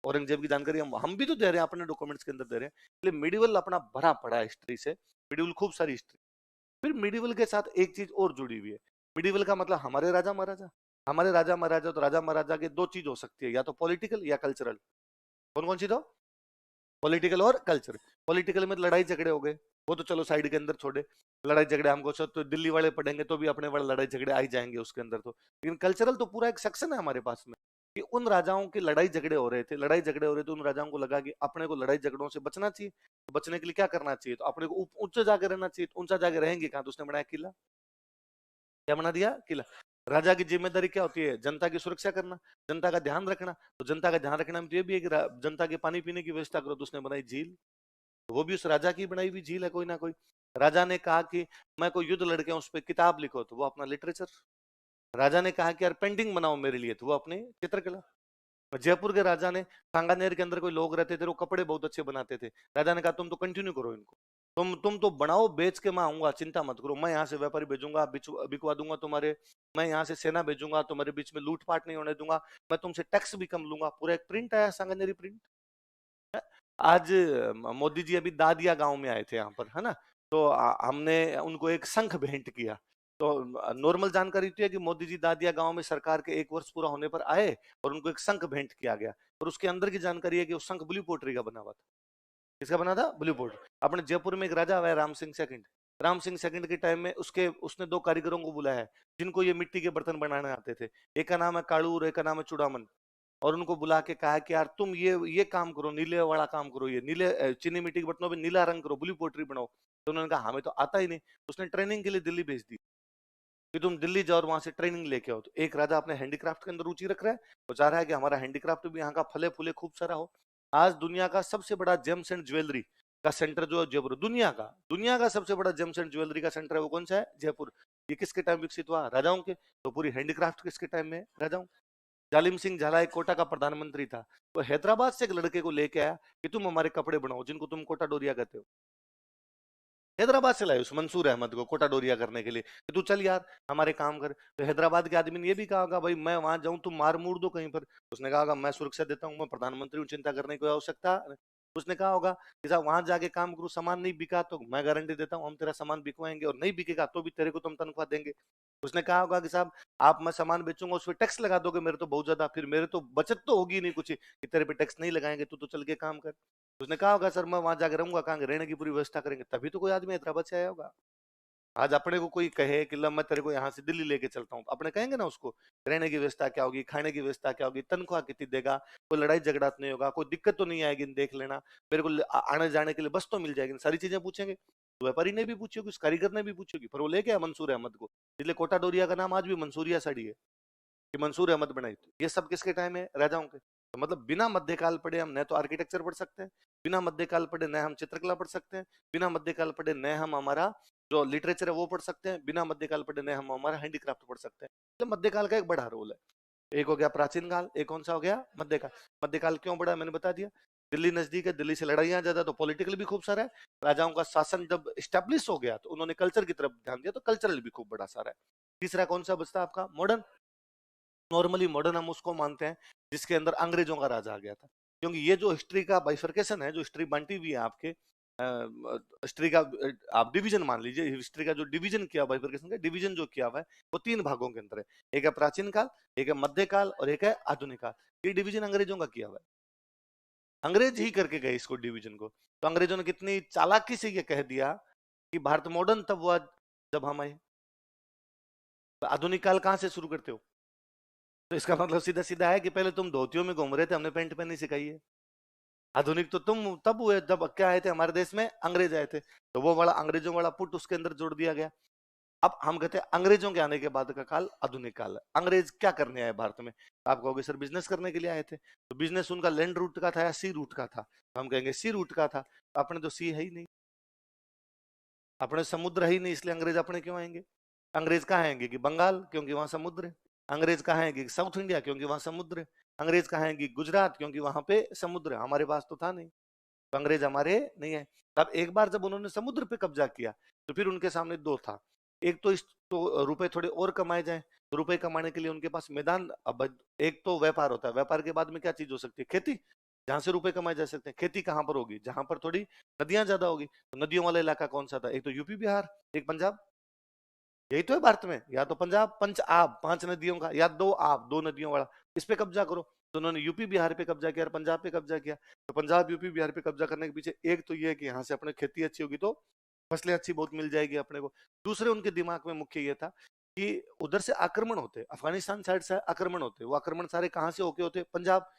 औरंगजेब की जानकारी हम भी तो दे रहे हैं, अपने डॉक्यूमेंट्स के अंदर दे रहे हैं। इसलिए मिडिवल अपना भरा पड़ा है हिस्ट्री से, मिडिवल खूब सारी हिस्ट्री। फिर मिडिवल के साथ एक चीज और जुड़ी हुई है। मिडिवल का मतलब हमारे राजा महाराजा, हमारे राजा महाराजा, तो राजा महाराजा के दो चीज हो सकती है, या तो पॉलिटिकल या कल्चरल। कौन कौन सी? तो पॉलिटिकल और कल्चर। पॉलिटिकल में लड़ाई झगड़े हो गए, वो तो चलो साइड के अंदर छोड़े, लड़ाई झगड़े हमको तो दिल्ली वाले पढ़ेंगे तो भी अपने वाले लड़ाई झगड़े आ ही जाएंगे उसके अंदर। तो लेकिन कल्चरल तो पूरा एक सेक्शन है हमारे पास में कि उन राजाओं की लड़ाई झगड़े हो रहे थे, लड़ाई झगड़े हो रहे थे, उन राजाओं को लगा कि अपने को लड़ाई झगड़ों से बचना चाहिए, तो बचने के लिए क्या करना चाहिए, तो अपने को ऊंचे जाके रहना चाहिए। तो ऊंचा जाके रहेंगे कहाँ? तो उसने बनाया किला। क्या बना दिया? किला। राजा की जिम्मेदारी क्या होती है? जनता की सुरक्षा करना, जनता का ध्यान रखना। तो जनता का ध्यान रखना में तो ये भी है कि जनता के पानी पीने की व्यवस्था करो, तो उसने बनाई झील। तो वो भी उस राजा की बनाई हुई झील है कोई ना कोई। राजा ने कहा कि मैं कोई युद्ध लड़के उस पर किताब लिखो, तो वो अपना लिटरेचर। राजा ने कहा कि यार पेंटिंग बनाओ मेरे लिए, तो वो अपनी चित्रकला। जयपुर के राजा ने, सांगानेर के अंदर कोई लोग रहते थे, वो कपड़े बहुत अच्छे बनाते थे। राजा ने कहा तुम तो कंटिन्यू करो इनको, तुम तो बनाओ, बेच के मैं आऊंगा, चिंता मत करो, मैं यहाँ से व्यापारी भेजूंगा, बिकवा दूंगा तुम्हारे, मैं यहाँ से सेना भेजूंगा, तुम्हारे बीच में लूटपाट नहीं होने दूंगा, मैं तुमसे टैक्स भी कम लूंगा। पूरा एक प्रिंट आया, सांगानेरी प्रिंट। आज मोदी जी अभी दादिया गांव में आए थे यहाँ पर, है ना, तो हमने उनको एक शंख भेंट किया। तो नॉर्मल जानकारी तो है कि मोदी जी दादिया गांव में सरकार के 1 वर्ष पूरा होने पर आए और उनको एक शंख भेंट किया गया। और उसके अंदर की जानकारी है कि वो शंख ब्लू पोटरी का बना हुआ था। किसका बना था? ब्लू पोटरी। अपने जयपुर में एक राजा हुआ है राम सिंह सेकंड। राम सिंह सेकंड के टाइम में उसने 2 कारीगरों को बुलाया है जिनको ये मिट्टी के बर्तन बनाने आते थे। एक का नाम है कालू और एक का नाम है चूड़ामन। और उनको बुला के कहा कि यार तुम ये काम करो, नीले वाला काम करो, ये नीले चीनी मिट्टी के बर्तनों पे नीला रंग करो, ब्लू पोट्री बनाओ। तो उन्होंने कहा हमें तो आता ही नहीं। उसने ट्रेनिंग के लिए दिल्ली भेज दी कि तुम दिल्ली जाओ और वहां से ट्रेनिंग लेके आओ। तो एक राजा अपने हैंडीक्राफ्ट के अंदर रुचि रख रहा है, वो चाह रहा है कि हमारा हैंडीक्राफ्ट भी यहाँ का फले फूले खूब सारा हो। आज दुनिया का सबसे बड़ा जेम्स एंड ज्वेलरी का सेंटर जो है जयपुर, दुनिया का सबसे बड़ा जेम्स एंड ज्वेलरी का सेंटर है, वो कौन सा है? जयपुर। ये किसके टाइम विकसित हुआ? राजाओं के। तो पूरी हैंडीक्राफ्ट किसके टाइम में? राजाओं। जालिम सिंह झाला एक कोटा का प्रधानमंत्री था, तो हैदराबाद से एक लड़के को लेके आया कि तुम हमारे कपड़े बनाओ, जिनको तुम कोटा डोरिया कहते हो। हैदराबाद से लाए उस मंसूर अहमद को कोटा डोरिया करने के लिए कि तू चल यार हमारे काम कर। तो हैदराबाद के आदमी ने ये भी कहा होगा भाई मैं वहां जाऊं तुम मार मूर दो कहीं पर। उसने कहा होगा मैं सुरक्षा देता हूँ, मैं प्रधानमंत्री हूँ, चिंता करने की कोई आवश्यकता। उसने कहा होगा कि साहब वहां जाके काम करूँ, सामान नहीं बिका तो मैं गारंटी देता हूँ हम तेरा सामान बिकवाएंगे, और नहीं बिकेगा तो भी तेरे को तुम तनख्वाह देंगे। उसने कहा होगा कि साहब आप, मैं सामान बेचूंगा उस पर टैक्स लगा दोगे मेरे तो बहुत ज्यादा, फिर मेरे तो बचत तो होगी नहीं कुछ कि तेरे पे टैक्स नहीं लगाएंगे, तू तो चल के काम कर। उसने कहा होगा सर मैं वहां जाकर रहूंगा, कहाँ रहने की पूरी व्यवस्था करेंगे, तभी तो कोई आदमी हैदराबाद से आया होगा। आज अपने को कोई कहे कि ला मैं तेरे को यहाँ से दिल्ली लेके चलता हूँ, अपने कहेंगे ना उसको रहने की व्यवस्था क्या होगी, खाने की व्यवस्था क्या होगी, तनख्वाह कितनी देगा, कोई लड़ाई झगड़ा तो नहीं होगा, कोई दिक्कत तो नहीं आएगी, देख लेना, मेरे को आने जाने के लिए बस तो मिल जाएगी, सारी चीजें पूछेंगे। तो व्यापारी ने भी पूछी होगी, उस कारीगर ने भी पूछी होगी, पर वो लेके आया मंसूर अहमद को, इसलिए कोटा डोरिया का नाम आज भी मंसूरिया साड़ी है कि मंसूर अहमद बनाई थी। ये सब किसके टाइम है, राजाओं के। तो मतलब बिना मध्यकाल पढ़े हम न तो आर्किटेक्चर पढ़ सकते हैं, बिना मध्यकाल पढ़े न हम चित्रकला पढ़ सकते हैं, बिना मध्यकाल पढ़े न हम हमारा जो लिटरेचर है वो पढ़ सकते हैं, बिना मध्यकाल पढ़े न हम हमारा हैंडीक्राफ्ट पढ़ सकते हैं। तो मध्यकाल का एक बड़ा रोल है। एक हो गया प्राचीन काल, एक कौन सा हो गया, मध्यकाल। मध्यकाल क्यों बड़ा, मैंने बता दिया, दिल्ली नजदीक है, दिल्ली से लड़ाइयां ज्यादा, तो पॉलिटिकल भी खूब सारा है। राजाओं का शासन जब स्टैब्लिश हो गया तो उन्होंने कल्चर की तरफ ध्यान दिया, तो कल्चरल भी खूब बड़ा सारा है। तीसरा कौन सा बचता आपका, मॉडर्न। नॉर्मली मॉडर्न हम उसको मानते हैं जिसके अंदर अंग्रेजों का राज आ गया था, क्योंकि ये जो हिस्ट्री का बाइफर्केशन है, जो हिस्ट्री बंटी हुई है आपके हिस्ट्री का आप डिवीजन मान लीजिए, हिस्ट्री का जो डिवीजन किया, बाइफर्केशन का डिवीजन जो किया हुआ है वो तीन भागों के अंदर है। एक है प्राचीन काल, एक है मध्यकाल और एक है आधुनिक काल। ये डिवीजन अंग्रेजों का किया हुआ है, अंग्रेज ही करके गए इसको डिवीजन को। तो अंग्रेजों ने कितनी चालाकी से ये कह दिया कि भारत मॉडर्न तब हुआ जब हम आए। तो आधुनिक काल कहां से शुरू करते हो, तो इसका मतलब सीधा सीधा है कि पहले तुम धोतियों में घूम रहे थे, हमने पेंट पहननी सिखाई है। आधुनिक तो तुम तब हुए जब क्या आए थे हमारे देश में, अंग्रेज आए थे, तो वो वाला अंग्रेजों वाला पुट उसके अंदर जोड़ दिया गया। अब हम कहते हैं अंग्रेजों के आने के बाद का काल आधुनिक काल है। अंग्रेज क्या करने आए भारत में, आप कहोगे सर बिजनेस करने के लिए आए थे, तो बिजनेस उनका लैंड रूट का था या सी रूट का था, तो हम कहेंगे सी रूट का था। तो अपने तो सी है ही नहीं, अपने समुद्र है ही नहीं, इसलिए अंग्रेज अपने क्यों आएंगे। अंग्रेज कहाँ आएंगे कि बंगाल, क्योंकि वहां समुद्र है। अंग्रेज कहाँ आएंगे, साउथ इंडिया, क्योंकि वहां समुद्र है। अंग्रेज कहाँ आएंगे, गुजरात, क्योंकि वहां पे समुद्र है, हमारे पास तो था नहीं, तो अंग्रेज हमारे नहीं है। तब एक बार जब उन्होंने समुद्र पे कब्जा किया तो फिर उनके सामने दो था, एक तो इस तो रुपए थोड़े और कमाए जाए, तो रुपए कमाने के लिए उनके पास मैदान, अब एक तो व्यापार होता है, व्यापार के बाद में क्या चीज हो सकती है, खेती, जहां से रुपए कमाए जा सकते हैं। खेती कहाँ पर होगी, जहां पर थोड़ी नदियां ज्यादा होगी, तो नदियों वाला इलाका कौन सा था, एक तो यूपी बिहार, एक पंजाब, यही तो है भारत में, या तो पंजाब पंच आब, पांच नदियों का, या दो आब, दो नदियों वाला, इस पे कब्जा करो। तो उन्होंने यूपी बिहार पे कब्जा किया और पंजाब पे कब्जा किया। तो पंजाब यूपी बिहार पे कब्जा करने के पीछे एक तो ये है कि यहाँ से अपने खेती अच्छी होगी तो फसलें अच्छी बहुत मिल जाएगी अपने को। दूसरे उनके दिमाग में मुख्य ये था कि उधर से आक्रमण होते, अफगानिस्तान साइड से आक्रमण होते, वो आक्रमण सारे कहाँ से होके होते, पंजाब।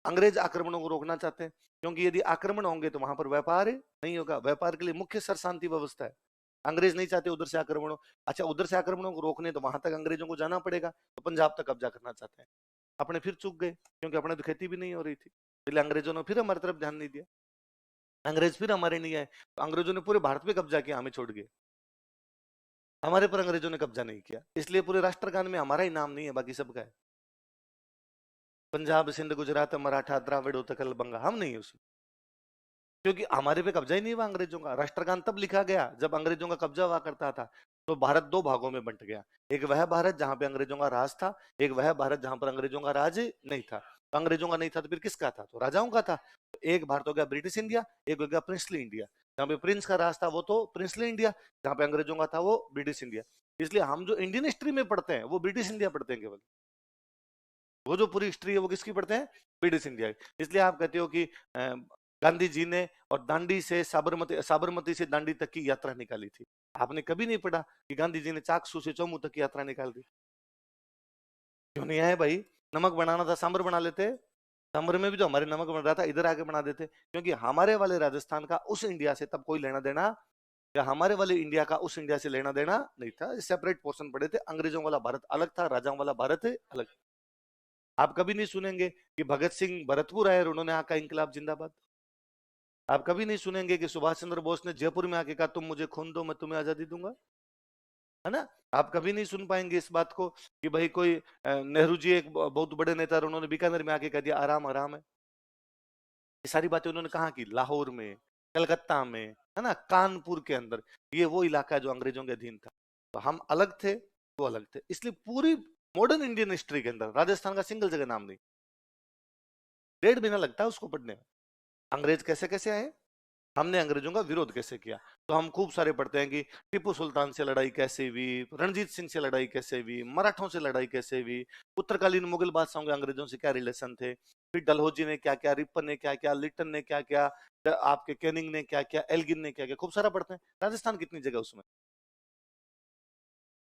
अंग्रेज आक्रमणों को रोकना चाहते हैं, क्योंकि यदि आक्रमण होंगे तो वहां पर व्यापार नहीं होगा, व्यापार के लिए मुख्य सर शांति व्यवस्था है। अंग्रेज नहीं चाहते उधर से आक्रमण हो। अच्छा, उधर से आक्रमणों को रोकने तो वहां तक अंग्रेजों को जाना पड़ेगा, तो पंजाब तक कब्जा करना चाहते हैं। अपने फिर चूक गए, क्योंकि अपने तो खेती भी नहीं हो रही थी, इसलिए अंग्रेजों ने फिर हमारी तरफ ध्यान नहीं दिया, अंग्रेज फिर हमारे नहीं आए, तो अंग्रेजों ने पूरे भारत पे कब्जा किया, हमें छोड़ गए, हमारे पर अंग्रेजों ने कब्जा नहीं किया, इसलिए पूरे राष्ट्रगान में हमारा ही नाम नहीं है, बाकी सबका है। पंजाब सिंध गुजरात मराठा द्राविड़ उत्कल बंगा, हम नहीं है उसमें, क्योंकि हमारे पे कब्जा ही नहीं हुआ अंग्रेजों का। राष्ट्रगान तब लिखा गया जब अंग्रेजों का कब्जा हुआ करता था। तो भारत दो भागों में बंट गया, एक वह भारत जहां पे अंग्रेजों का राज था, एक वह भारत जहां पर अंग्रेजों का राज नहीं था। तो अंग्रेजों का नहीं था तो फिर किसका था, तो राजाओं का था। तो एक भारत हो गया ब्रिटिश इंडिया, एक हो गया प्रिंसली इंडिया, जहाँ पे प्रिंस का राज था वो तो प्रिंसली इंडिया, जहाँ पे अंग्रेजों का था वो ब्रिटिश इंडिया। इसलिए हम जो इंडियन हिस्ट्री में पढ़ते हैं वो ब्रिटिश इंडिया पढ़ते हैं केवल, वो जो पूरी हिस्ट्री है वो किसकी पढ़ते हैं, ब्रिटिश इंडिया की। इसलिए आप कहते हो कि गांधी जी ने और दांडी से साबरमती से दांडी तक की यात्रा निकाली थी। आपने कभी नहीं पढ़ा कि गांधी जी ने चाकसू से चौमू तक की यात्रा निकाल दी, क्यों नहीं आए भाई। नमक बनाना था सांबर बना लेते, सांबर में भी तो हमारे नमक बन रहा था, इधर आके बना देते, क्योंकि हमारे वाले राजस्थान का उस इंडिया से तब कोई लेना देना, या हमारे वाले इंडिया का उस इंडिया से लेना देना नहीं था, सेपरेट पोर्शन पड़े थे। अंग्रेजों वाला भारत अलग था, राजाओं वाला भारत अलग। आप कभी नहीं सुनेंगे कि भगत सिंह भरतपुर आए और उन्होंने आका इंकलाब जिंदाबाद। आप कभी नहीं सुनेंगे कि सुभाष चंद्र बोस ने जयपुर में आके कहा तुम मुझे खून दो मैं तुम्हें आजादी दूंगा, है ना। आप कभी नहीं सुन पाएंगे इस बात को कि भाई कोई नेहरू जी एक बहुत बड़े नेता और उन्होंने बीकानेर में आके कह दिया आराम आराम है। ये सारी बातें उन्होंने कहा की, लाहौर में, कलकत्ता में, है ना, कानपुर के अंदर, ये वो इलाका जो अंग्रेजों के अधीन था। तो हम अलग थे, वो अलग थे, इसलिए पूरी मॉडर्न इंडियन हिस्ट्री के अंदर राजस्थान का सिंगल जगह नाम नहीं। 1.5 महीना लगता है उसको पढ़ने में, अंग्रेज कैसे कैसे आए, हमने अंग्रेजों का विरोध कैसे किया। तो हम खूब सारे पढ़ते हैं कि टीपू सुल्तान से लड़ाई कैसे हुई, रणजीत सिंह से लड़ाई कैसे हुई, मराठों से लड़ाई कैसे हुई, उत्तरकालीन मुगल बादशाहों के अंग्रेजों से क्या रिलेशन थे, फिर डलहौजी ने क्या क्या, रिपन ने क्या क्या, लिटन ने क्या क्या, आपके कैनिंग ने क्या क्या, एल्गिन ने क्या क्या, खूब सारा पढ़ते हैं। राजस्थान कितनी जगह उसमें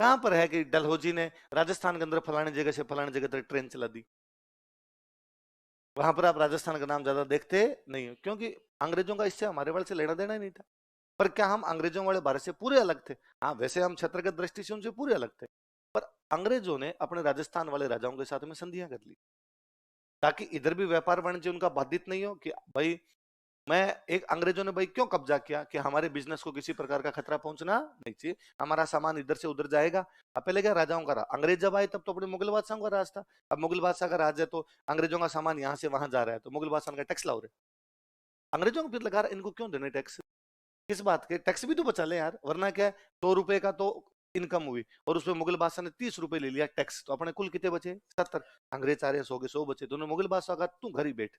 कहां पर है कि डलहौजी ने राजस्थान के अंदर फलाने जगह से फलाने जगह तक ट्रेन चला दी। वहां पर आप राजस्थान का नाम ज्यादा देखते नहीं हो, क्योंकि अंग्रेजों का इससे हमारे वाले से लेना देना ही नहीं था। पर क्या हम अंग्रेजों वाले भारत से पूरे अलग थे? हाँ, वैसे हम क्षेत्रगत दृष्टि से उनसे पूरे अलग थे, पर अंग्रेजों ने अपने राजस्थान वाले राजाओं के साथ में संधियां कर ली, ताकि इधर भी व्यापार वाणिज्य उनका बाधित नहीं हो। कि भाई मैं एक अंग्रेजों ने भाई क्यों कब्जा किया कि हमारे बिजनेस को किसी प्रकार का खतरा पहुंचना नहीं चाहिए, हमारा सामान इधर से उधर जाएगा। अब पहले क्या राजाओं का राज, अंग्रेज जब आए तब तो अपने मुगल बादशाह का राज था। अब मुगल बादशाह का राज है तो अंग्रेजों का सामान यहाँ से वहां जा रहा है, तो मुगल बादशाह का टैक्स लाओ रे, अंग्रेजों को फिर लगा रहा, इनको क्यों देने टैक्स, किस बात के टैक्स भी तो बचा ले यार, वरना क्या है, 100 रुपए का तो इनकम हुई और उसमें मुगल बादशाह ने 30 रुपए ले लिया टैक्स, तो अपने कुल कितने बचे, 70। अंग्रेज आ रहे 100 के 100 बचे, दोनों मुगल बादशाह का तू घर ही बैठ,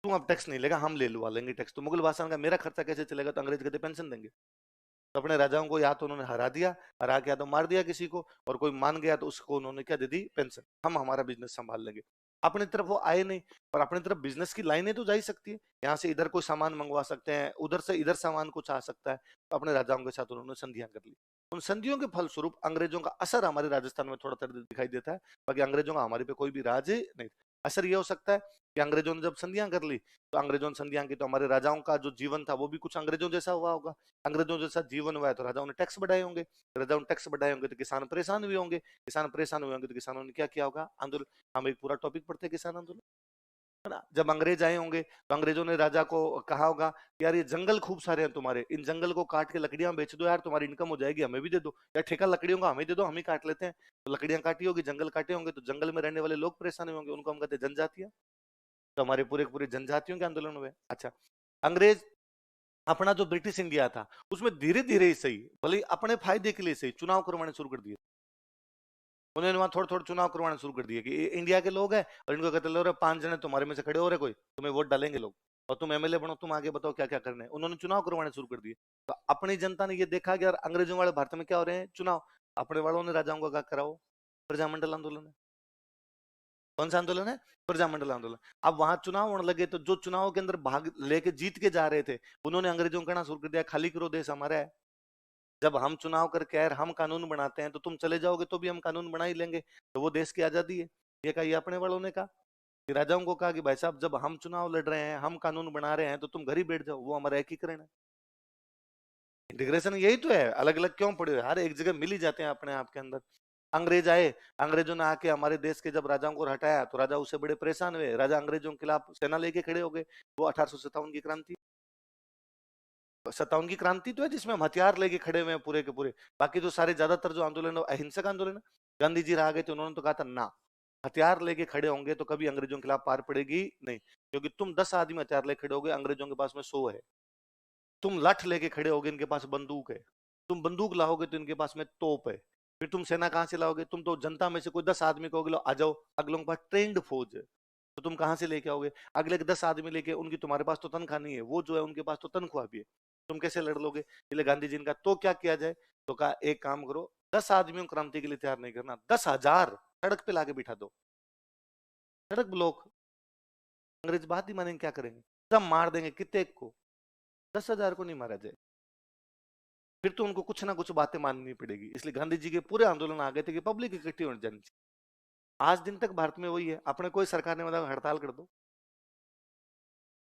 तू अब टैक्स नहीं लेगा, हम ले लुआ लेंगे टैक्स। तो मुगल बादशाह का मेरा खर्चा कैसे चलेगा, तो अंग्रेज कहते पेंशन देंगे। तो अपने राजाओं को या तो उन्होंने हरा दिया, हरा के या तो मार दिया किसी को, और कोई मान गया तो उसको उन्होंने क्या दे दी, पेंशन, हम हमारा बिजनेस संभाल लेंगे। अपनी तरफ वो आए नहीं, पर अपनी तरफ बिजनेस की लाइनें तो जा ही सकती है, यहाँ से इधर कोई सामान मंगवा सकते हैं, उधर से इधर सामान कुछ आ सकता है। तो अपने राजाओं के साथ उन्होंने संधियां कर ली। उन संधियों के फलस्वरूप अंग्रेजों का असर हमारे राजस्थान में थोड़ा थोड़ा दिखाई देता है, बाकी अंग्रेजों का हमारे पे कोई भी राज नहीं। असर ये हो सकता है कि अंग्रेजों ने जब संधियां कर ली, तो अंग्रेजों ने संधियां की तो हमारे राजाओं का जो जीवन था वो भी कुछ अंग्रेजों जैसा हुआ होगा। अंग्रेजों जैसा जीवन हुआ है तो राजाओं ने टैक्स बढ़ाए होंगे, राजाओं ने टैक्स बढ़ाए होंगे तो किसान परेशान हुए होंगे, किसान परेशान हुए होंगे तो किसानों ने क्या किया होगा, आंदोलन। हम एक पूरा टॉपिक पढ़ते हैं किसान आंदोलन, है ना। जब अंग्रेज आए होंगे तो अंग्रेजों ने राजा को कहा होगा कि यार ये जंगल खूब सारे हैं तुम्हारे, इन जंगल को काट के लकड़ियां बेच दो यार, तुम्हारी इनकम हो जाएगी, हमें भी दे दो, या ठेका लकड़ियों का हमें दे दो, हम ही काट लेते हैं। तो लकड़ियां काटी होगी, जंगल काटे होंगे, तो जंगल में रहने वाले लोग परेशान हुए होंगे, उनको हम कहते हैं जनजातियां। तो हमारे पूरे पूरे जनजातियों के आंदोलन हुए। अच्छा, अंग्रेज अपना जो ब्रिटिश इंडिया था उसमें धीरे धीरे ही सही, भले ही अपने फायदे के लिए सही, चुनाव करवाने शुरू कर दिए। उन्होंने वहां थोड़े थोड़े चुनाव करवाने शुरू कर दिए कि ये इंडिया के लोग हैं और इनको कहते लो रे 5 जने तुम्हारे में से खड़े हो रहे, कोई तुम्हें वोट डालेंगे लोग, और तुम एमएलए बनो, तुम आगे बताओ क्या क्या करना है। उन्होंने चुनाव करवाने शुरू कर दिए। तो अपनी जनता ने ये देखा कि यार अंग्रेजों वाले भारत में क्या हो रहे हैं चुनाव, अपने वालों ने राजाओं का कराओ, प्रजामंडल आंदोलन है। कौन सा आंदोलन है, प्रजामंडल आंदोलन। अब वहां चुनाव होने लगे तो जो चुनाव के अंदर भाग लेके जीत के जा रहे थे उन्होंने अंग्रेजों को कहना शुरू कर दिया खाली करो देश हमारा है, जब हम चुनाव करके आए हम कानून बनाते हैं तो तुम चले जाओगे तो भी हम कानून बना ही लेंगे, तो वो देश की आजादी है। ये कहा, ये अपने वालों ने कहा कि राजाओं को कहा कि भाई साहब जब हम चुनाव लड़ रहे हैं, हम कानून बना रहे हैं, तो तुम घर ही बैठ जाओ, वो हमारा एकीकरण है। इंटीग्रेशन यही तो है, अलग अलग क्यों पड़े हो, हर एक जगह मिल ही जाते हैं अपने आप के अंदर। अंग्रेज आए, अंग्रेजों ने आके हमारे देश के जब राजाओं को हटाया तो राजा उससे बड़े परेशान हुए, राजा अंग्रेजों के खिलाफ सेना लेके खड़े हो गए। वो 1857 की क्रांति, 57 की क्रांति तो है जिसमें हम हथियार लेके खड़े हुए हैं पूरे के पूरे। बाकी जो सारे ज्यादातर जो आंदोलन है अहिंसक आंदोलन है। गांधी जी रह गए थे, उन्होंने तो कहा था ना, हथियार लेके खड़े होंगे तो कभी अंग्रेजों के खिलाफ पार पड़ेगी नहीं, क्योंकि तुम 10 आदमी हथियार लेके खड़े होगे, अंग्रेजों के पास में 100 है। तुम लाठ लेके खड़े होगे, इनके पास बंदूक है। तुम बंदूक लाओगे तो इनके पास में तोप है। फिर तुम सेना कहां से लाओगे, तुम तो जनता में से कोई 10 आदमी कहोगे लो आ जाओ, अगलों के पास ट्रेंड फौज है, तो तुम कहां से लेके आओगे, अगले के 10 आदमी लेके, उनकी तुम्हारे पास तो तनख्वाह नहीं है, वो जो है उनके पास तो तनख्वाह भी है, तुम कैसे लड़ लोगे। इसलिए गांधी जी ने कहा तो क्या किया जाए, तो कहा एक काम करो, 10 आदमियों को क्रांति के लिए तैयार नहीं करना, 10,000 सड़क पे लाके बिठा दो, सड़क ब्लॉक। अंग्रेज बात ही मानेंगे, क्या करेंगे, सब मार देंगे, कितने को, 10,000 को नहीं मारा जाए, फिर तो उनको कुछ ना कुछ बातें माननी पड़ेगी। इसलिए गांधी जी के पूरे आंदोलन आ गए थे कि पब्लिक इकट्ठी होनी जानी चाहिए। आज दिन तक भारत में वही है, अपने कोई सरकार ने मतलब हड़ताल कर दो,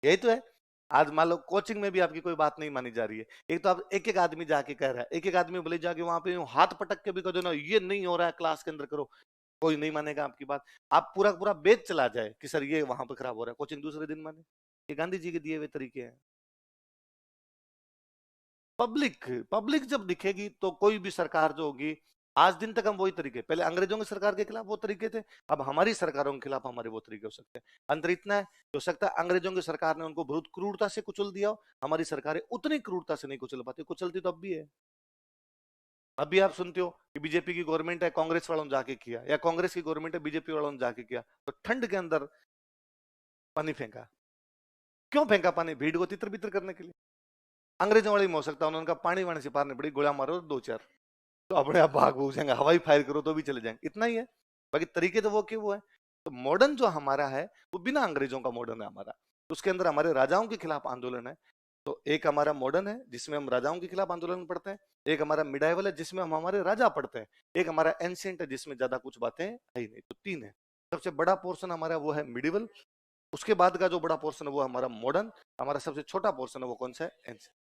यही तो है। आज मान लो कोचिंग में भी आपकी कोई बात नहीं मानी जा रही है, एक तो आप एक एक आदमी जाके कह रहा है, एक एक आदमी बोले जाके वहां पे हाथ पटक के भी कह दो ना ये नहीं हो रहा है क्लास के अंदर करो, कोई नहीं मानेगा आपकी बात। आप पूरा पूरा बेच चला जाए कि सर ये वहां पे खराब हो रहा है, कोचिंग दूसरे दिन माने। ये गांधी जी के दिए हुए तरीके हैं। पब्लिक पब्लिक जब दिखेगी तो कोई भी सरकार जो होगी, आज दिन तक हम वही तरीके, पहले अंग्रेजों की सरकार के खिलाफ वो तरीके थे, अब हमारी सरकारों के खिलाफ हमारे वो तरीके हो सकते हैं। अंतर इतना है, हो सकता है अंग्रेजों की सरकार ने उनको बहुत क्रूरता से कुचल दिया हो, हमारी सरकारें उतनी क्रूरता से नहीं कुचल पाती, कुचलती तो अब भी है। अभी आप सुनते हो कि बीजेपी की गवर्नमेंट है, कांग्रेस वालों ने जाके किया, या कांग्रेस की गवर्नमेंट है, बीजेपी वालों ने जाके किया, तो ठंड के अंदर पानी फेंका, क्यों फेंका पानी? भीड़ को तितर बितर करने के लिए। अंग्रेजों वाले में हो सकता है, उन्होंने कहा पानी वाणी से पार नहीं पड़ी, गोला मारो दो चार, तो अपने आप भाग भूग जाएंगे, हवाई फायर करो तो भी चले जाएंगे, इतना ही है। बाकी तरीके तो वो के वो है। तो मॉडर्न जो हमारा है वो बिना अंग्रेजों का मॉडर्न है हमारा। उसके अंदर हमारे राजाओं के खिलाफ आंदोलन है। तो एक हमारा मॉडर्न है जिसमें हम राजाओं के खिलाफ आंदोलन पढ़ते हैं, एक हमारा मिडाइवल है जिसमें हम हमारे राजा पढ़ते हैं, एक हमारा एंशिएंट है जिसमें ज्यादा कुछ बातें है ही नहीं। तो तीन है। सबसे बड़ा पोर्शन हमारा वो है मिडिवल, उसके बाद का जो बड़ा पोर्शन है वो हमारा मॉडर्न, हमारा सबसे छोटा पोर्शन है वो कौन सा है? एंशिएंट।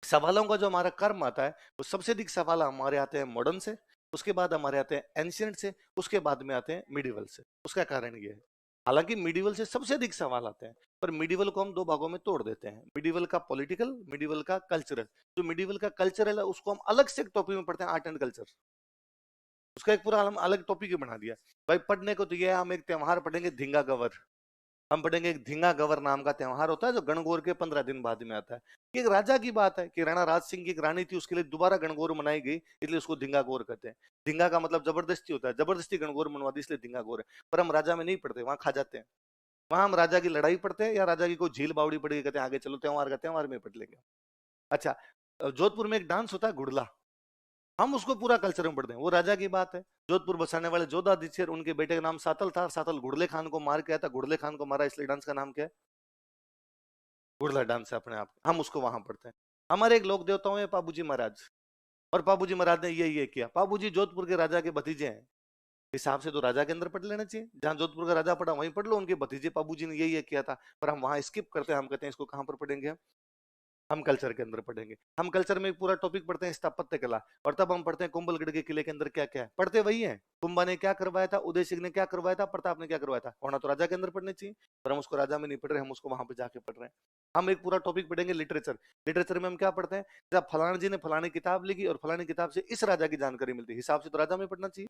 सवालों का जो हमारा कर्म आता है वो सबसे अधिक सवाल हमारे आते हैं मॉडर्न से, उसके बाद हमारे आते हैं एंशिएंट से, उसके बाद में आते हैं मिडिवल से। उसका कारण ये है, हालांकि मिडिवल से सबसे अधिक सवाल आते हैं, पर मिडिवल को हम दो भागों में तोड़ देते हैं, मिडिवल का पॉलिटिकल, मिडिवल का कल्चरल। जो मिडिवल का कल्चरल है उसको हम अलग से एक टॉपिक में पढ़ते हैं, आर्ट एंड कल्चर। उसका एक पूरा हम अलग टॉपिक ही बना दिया। भाई पढ़ने को तो ये है, हम एक त्योहार पढ़ेंगे धींगा गवर, हम पढ़ेंगे एक धींगा गवर नाम का त्योहार होता है जो गणगौर के 15 दिन बाद में आता है। कि एक राजा की बात है कि राणा राज सिंह की एक रानी थी, उसके लिए दोबारा गणगौर मनाई गई, इसलिए उसको धींगा गौर कहते हैं। धींगा का मतलब जबरदस्ती होता है, जबरदस्ती गणगौर मनवा दी इसलिए धींगा गौर है। पर हम राजा में नहीं पढ़ते, वहां खा जाते हैं। वहां हम राजा की लड़ाई पढ़ते हैं या राजा की कोई झील बावड़ी पड़ी कहते हैं आगे चलो त्योहार का त्योहार में पढ़ लेंगे। अच्छा, जोधपुर में एक डांस होता है घुड़ला, हम उसको पूरा कल्चर में पढ़ते हैं, वो राजा की बात है। जोधपुर बसाने वाले जोधादित्य, उनके बेटे का नाम सातल था, सातल घुड़ले खान को मार के आया था, घुड़ले खान को मारा इसलिए डांस का नाम क्या है? घुड़ला डांस है अपने आप, हम उसको वहां पढ़ते हैं। हमारे एक लोक देवताओं है पाबूजी महाराज, और पाबूजी महाराज ने ये किया। पाबूजी जोधपुर के राजा के भतीजे हैं, हिसाब से तो राजा के अंदर पढ़ लेना चाहिए, जहां जोधपुर का राजा पढ़ा वहीं पढ़ लो, उनके भतीजे पाबूजी ने ये किया था। पर हम वहां स्किप करते हैं, हम कहते हैं इसको कहां पर पढ़ेंगे? हम कल्चर के अंदर पढ़ेंगे। हम कल्चर में एक पूरा टॉपिक पढ़ते हैं स्थापत्य कला, और तब हम पढ़ते हैं कुंभलगढ़ के किले के अंदर क्या क्या है, पढ़ते वही है। कुंभा ने क्या करवाया था, उदय सिंह ने क्या करवाया था, प्रताप ने क्या करवाया था, होना तो राजा के अंदर पढ़ने चाहिए, पर हम उसको राजा में नहीं पढ़ रहे, हम उसको वहां पे जाके पढ़ रहे हैं। हम एक पूरा टॉपिक पढ़ेंगे लिटरेचर, लिटरेचर में हम क्या पढ़ते हैं, जब फलाना जी ने फलानी किताब लिखी और फलानी किताब से इस राजा की जानकारी मिलती है, हिसाब से तो राजा में पढ़ना चाहिए,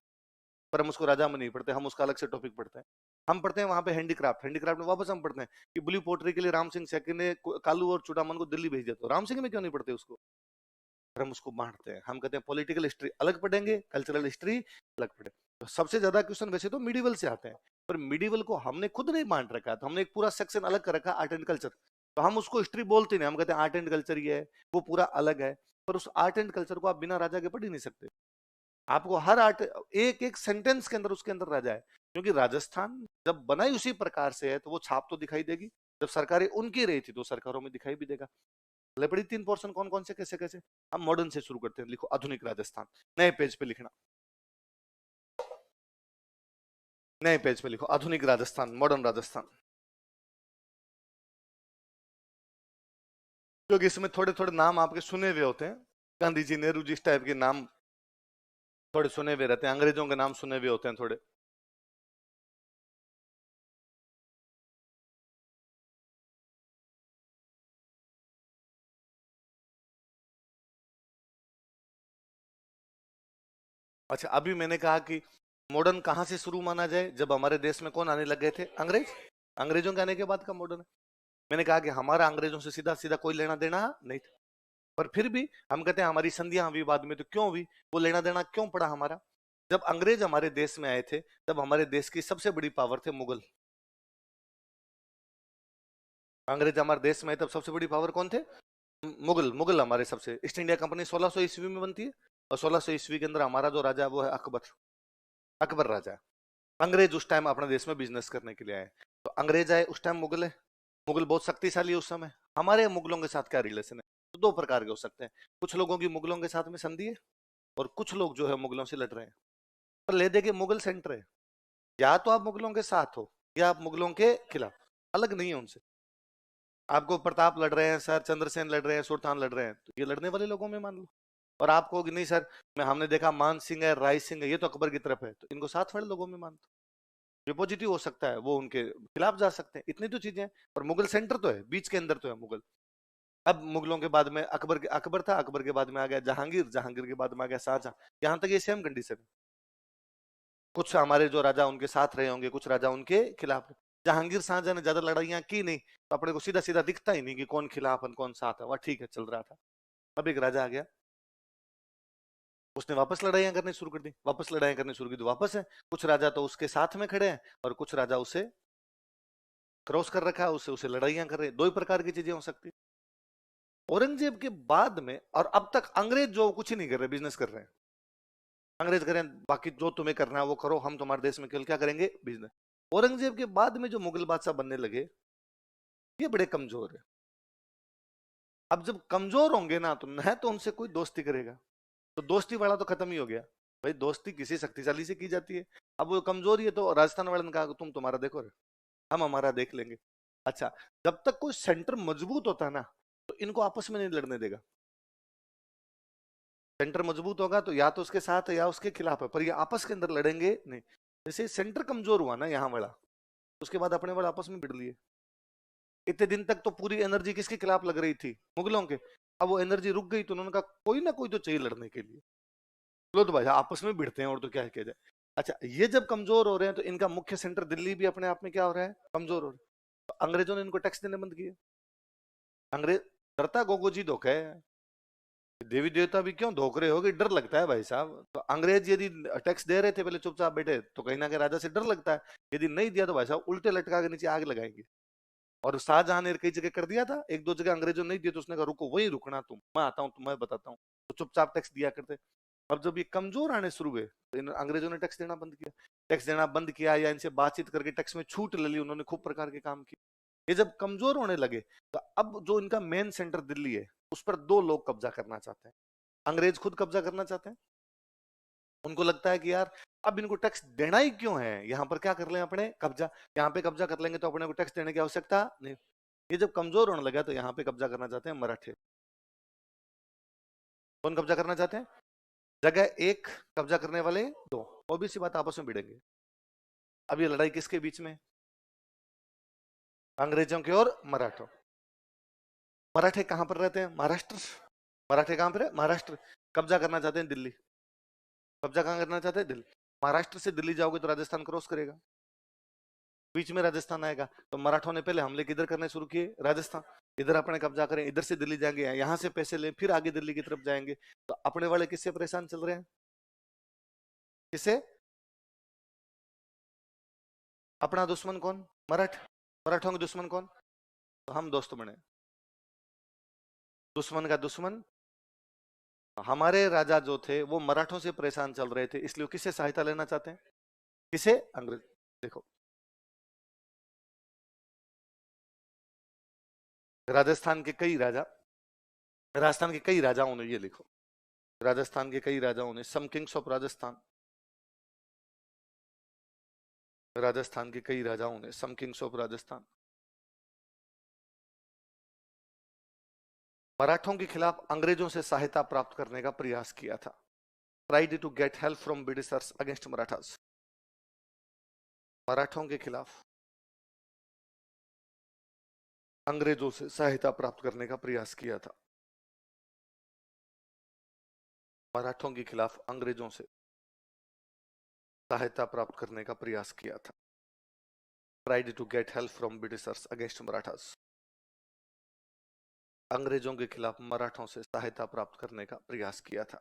पर हम उसको राजा में नहीं पढ़ते, हम उसका अलग से टॉपिक पढ़ते हैं। हम पढ़ते हैं वहां पे हैंडीक्राफ्ट, हैंडीक्राफ्ट में वापस हम पढ़ते हैं कि ब्लू पोटरी के लिए राम सिंह सेकंड ने कालू और चुड़ामन को दिल्ली भेज दिया, तो राम सिंह में क्यों नहीं पढ़ते उसको? फिर हम उसको बांटते हैं, हम कहते हैं पॉलिटिकल हिस्ट्री अलग पढ़ेंगे, कल्चरल हिस्ट्री अलग पढ़ेंगे। तो सबसे ज्यादा क्वेश्चन वैसे तो मिडिवल से आते हैं, पर मिडिवल को हमने खुद नहीं बांट रखा, तो हमने एक पूरा सेक्शन अलग कर रखा आर्ट एंड कल्चर। तो हम उसको हिस्ट्री बोलते नहीं, हम कहते हैं आर्ट एंड कल्चर ये है, वो पूरा अलग है। पर उस आर्ट एंड कल्चर को आप बिना राजा के पढ़ ही नहीं सकते। आपको हर आर्ट एक एक सेंटेंस के अंदर उसके अंदर राजा है, क्योंकि राजस्थान जब बनाई उसी प्रकार से है तो वो छाप तो दिखाई देगी। जब सरकारें उनकी रही थी तो सरकारों में दिखाई भी देगा। पड़ी तीन पोर्शन कौन कौन से कैसे कैसे। हम मॉडर्न से शुरू करते हैं, लिखो आधुनिक राजस्थान, नए पेज पे लिखना, नए पेज पे लिखो आधुनिक राजस्थान, मॉडर्न राजस्थान। क्योंकि इसमें थोड़े थोड़े नाम आपके सुने हुए होते हैं, गांधी जी नेहरू जी इस टाइप के नाम थोड़े सुने हुए रहते हैं, अंग्रेजों के नाम सुने हुए होते हैं थोड़े। अच्छा, अभी मैंने कहा कि मॉडर्न कहां से शुरू माना जाए, जब हमारे देश में कौन आने लग गए थे? अंग्रेज। अंग्रेजों के आने के बाद का मॉडर्न है। मैंने कहा कि हमारा अंग्रेजों से सीधा सीधा कोई लेना देना नहीं था, पर फिर भी हम कहते हैं हमारी संधियां हुई बाद में, तो क्यों हुई? वो लेना देना क्यों पड़ा हमारा? जब अंग्रेज हमारे देश में आए थे तब हमारे देश की सबसे बड़ी पावर थे मुगल। अंग्रेज हमारे देश में आए तब सबसे बड़ी पावर कौन थे? मुगल। मुगल हमारे सबसे, ईस्ट इंडिया कंपनी 1600 ईस्वी में बनती है, और 1600 ईस्वी के अंदर हमारा जो राजा है वो है अकबर। अकबर राजा है। अंग्रेज उस टाइम अपने देश में बिजनेस करने के लिए आए, तो अंग्रेज आए उस टाइम मुगल है, मुगल बहुत शक्तिशाली है उस समय। हमारे मुगलों के साथ क्या रिलेशन है? तो दो प्रकार के हो सकते हैं, कुछ लोगों की मुगलों के साथ में संधि है, और कुछ लोग जो है मुगलों से लड़ रहे हैं। पर ले दे के मुगल सेंटर है, या तो आप मुगलों के साथ हो या आप मुगलों के खिलाफ, अलग नहीं है उनसे। आपको प्रताप लड़ रहे हैं सर, चंद्रसेन लड़ रहे हैं, सुल्तान लड़ रहे हैं, तो ये लड़ने वाले लोगों में मान लो। और आप कहोगे नहीं सर, मैं हमने देखा मान सिंह है, राय सिंह है, ये तो अकबर की तरफ है, तो इनको साथ वाले लोगों में मान दो। ये पॉजिटिव हो सकता है, वो उनके खिलाफ जा सकते हैं, इतनी तो चीजें हैं। पर मुगल सेंटर तो है, बीच के अंदर तो है मुगल। अब मुगलों के बाद में अकबर था, अकबर के बाद में आ गया जहांगीर, जहांगीर के बाद में आ गया शाहजहां। यहाँ तक ये सेम कंडीशन है। कुछ हमारे जो राजा उनके साथ रहे होंगे, कुछ राजा उनके खिलाफ। जहांगीर शाहजहां ने ज्यादा लड़ाइयां की नहीं, तो अपने को सीधा सीधा दिखता ही नहीं कि कौन खिलाफ है कौन साथ है, वह ठीक है चल रहा था। अब एक राजा आ गया, उसने वापस लड़ाइयां करनी शुरू कर दी, वापस लड़ाइयां करनी शुरू की तो वापस है। कुछ राजा तो उसके साथ में खड़े हैं और कुछ राजा उसे क्रॉस कर रखा है, उससे उसे लड़ाइयां कर रहे हैं। दो ही प्रकार की चीजें हो सकती। औरंगजेब के बाद में और अब तक अंग्रेज जो कुछ ही नहीं कर रहे, बिजनेस कर रहे हैं। अंग्रेज करें बाकी जो तुम्हें करना है वो करो, हम तुम्हारे देश में केवल क्या करेंगे, बिजनेस। औरंगजेब के बाद में जो मुगल बादशाह बनने लगे, ये बड़े कमजोर है। अब जब कमजोर होंगे ना, तो न तो उनसे कोई दोस्ती करेगा, तो दोस्ती वाला तो खत्म ही हो गया। भाई दोस्ती किसी शक्तिशाली से की जाती है। अब वो कमजोर ही है, तो राजस्थान वाले ने कहा तुम तुम्हारा देखो रे, हम हमारा देख लेंगे। अच्छा, जब तक कोई सेंटर मजबूत होता है ना, तो इनको आपस में नहीं लड़ने देगा। सेंटर मजबूत होगा तो या तो उसके साथ है या उसके खिलाफ है, पर ये आपस के अंदर लड़ेंगे नहीं। जैसे सेंटर कमजोर हुआ ना यहाँ वाला, उसके बाद अपने वाले आपस में भिड़ लिए। इतने दिन तक तो पूरी एनर्जी किसके खिलाफ लग रही थी, मुगलों के। अब वो एनर्जी रुक गई, तो उन्होंने कहा कोई ना कोई तो चाहिए लड़ने के लिए, लो तो भाई आपस में भिड़ते हैं, और तो क्या किया जाए। अच्छा, ये जब कमजोर हो रहे हैं, तो इनका मुख्य सेंटर दिल्ली भी अपने आप में क्या हो रहा है, कमजोर हो रहा है। तो अंग्रेजों ने इनको टैक्स देने बंद किए। अंग्रेज डरता गोगो जी धोखा है, देवी देवता भी क्यों धोख रहे होगे, डर लगता है भाई साहब। तो अंग्रेज यदि टैक्स दे रहे थे पहले चुपचाप बैठे, तो कहीं ना कहीं राजा से डर लगता है। यदि नहीं दिया तो भाई साहब उल्टे लटका के नीचे आग लगाएंगे। और शाहजहां ने कई जगह कर दिया था, एक दो जगह अंग्रेजों ने नहीं दिया, तो उसने कहा रुको, वही रुकना तुम, मैं आता हूँ तुम्हें बताता हूँ। तो चुपचाप टैक्स दिया करते। अब जब ये कमजोर आने शुरू हुए, तो अंग्रेजों ने टैक्स देना बंद किया। टैक्स देना बंद किया या इनसे बातचीत करके टैक्स में छूट ले ली, उन्होंने खूब प्रकार के काम किए। ये जब कमजोर होने लगे, तो अब जो इनका मेन सेंटर दिल्ली है, उस पर दो लोग कब्जा करना चाहते हैं। अंग्रेज खुद कब्जा करना चाहते हैं। उनको लगता है कि यार अब इनको टैक्स देना ही क्यों है, यहाँ पर क्या कर लें अपने कब्जा, यहाँ पे कब्जा कर लेंगे तो अपने को टैक्स देने की आवश्यकता नहीं। ये जब कमजोर होने लगा, तो यहाँ पे कब्जा करना चाहते हैं मराठे। कौन कब्जा करना चाहते हैं, जगह एक, कब्जा करने वाले दो। ओबीसी बात, आपस में भिड़ेंगे। अब ये लड़ाई किसके बीच में, अंग्रेजों के और मराठों। मराठे कहां पर रहते हैं, महाराष्ट्र। मराठे कहां पर है, महाराष्ट्र। कब्जा करना चाहते हैं दिल्ली। कब्जा कहां करना चाहते हैं, दिल्ली। महाराष्ट्र से दिल्ली जाओगे तो राजस्थान क्रॉस करेगा, बीच में राजस्थान आएगा। तो मराठों ने पहले हमले किधर करने शुरू किए, राजस्थान। इधर अपने कब्जा करें, इधर से दिल्ली जाएंगे, यहाँ से पैसे लें, फिर आगे दिल्ली की तरफ जाएंगे। तो अपने वाले किससे परेशान चल रहे हैं, किसे, अपना दुश्मन कौन, मराठ। मराठों के दुश्मन कौन, तो हम दोस्त बने। दुश्मन का दुश्मन, हमारे राजा जो थे वो मराठों से परेशान चल रहे थे, इसलिए किससे सहायता लेना चाहते हैं, किसे, अंग्रेज। देखो, राजस्थान के कई राजा, राजस्थान के कई राजाओं ने, ये लिखो, राजस्थान के कई राजाओं ने, सम किंग्स ऑफ राजस्थान, राजस्थान के कई राजाओं ने, सम किंग्स ऑफ राजस्थान, मराठों के खिलाफ अंग्रेजों से सहायता प्राप्त करने का प्रयास किया था। Tried to get help from Britishers against Marathas. मराठों के खिलाफ अंग्रेजों से सहायता प्राप्त करने का प्रयास किया था। मराठों के खिलाफ अंग्रेजों से सहायता प्राप्त करने का प्रयास किया था। Tried to get help from Britishers against Marathas. अंग्रेजों के खिलाफ मराठों से सहायता प्राप्त करने का प्रयास किया था।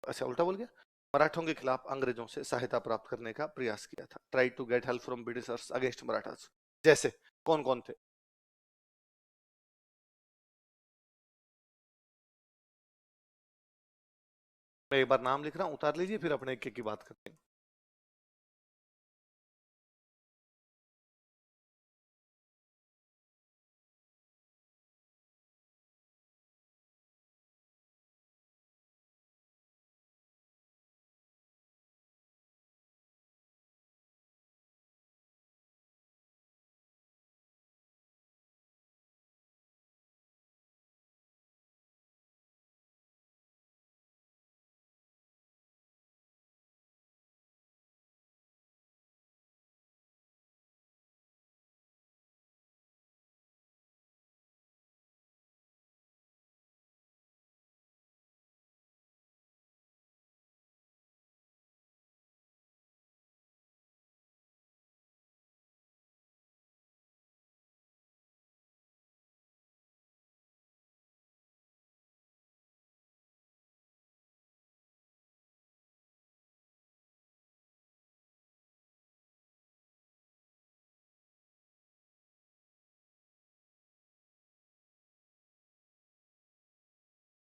अच्छा, उल्टा बोल गया, मराठों के खिलाफ अंग्रेजों से सहायता प्राप्त करने का प्रयास किया था। Tried to get help from Britishers against Marathas. जैसे कौन कौन थे, मैं एक बार नाम लिख रहा हूं, उतार लीजिए, फिर अपने एक एक की बात करते हैं।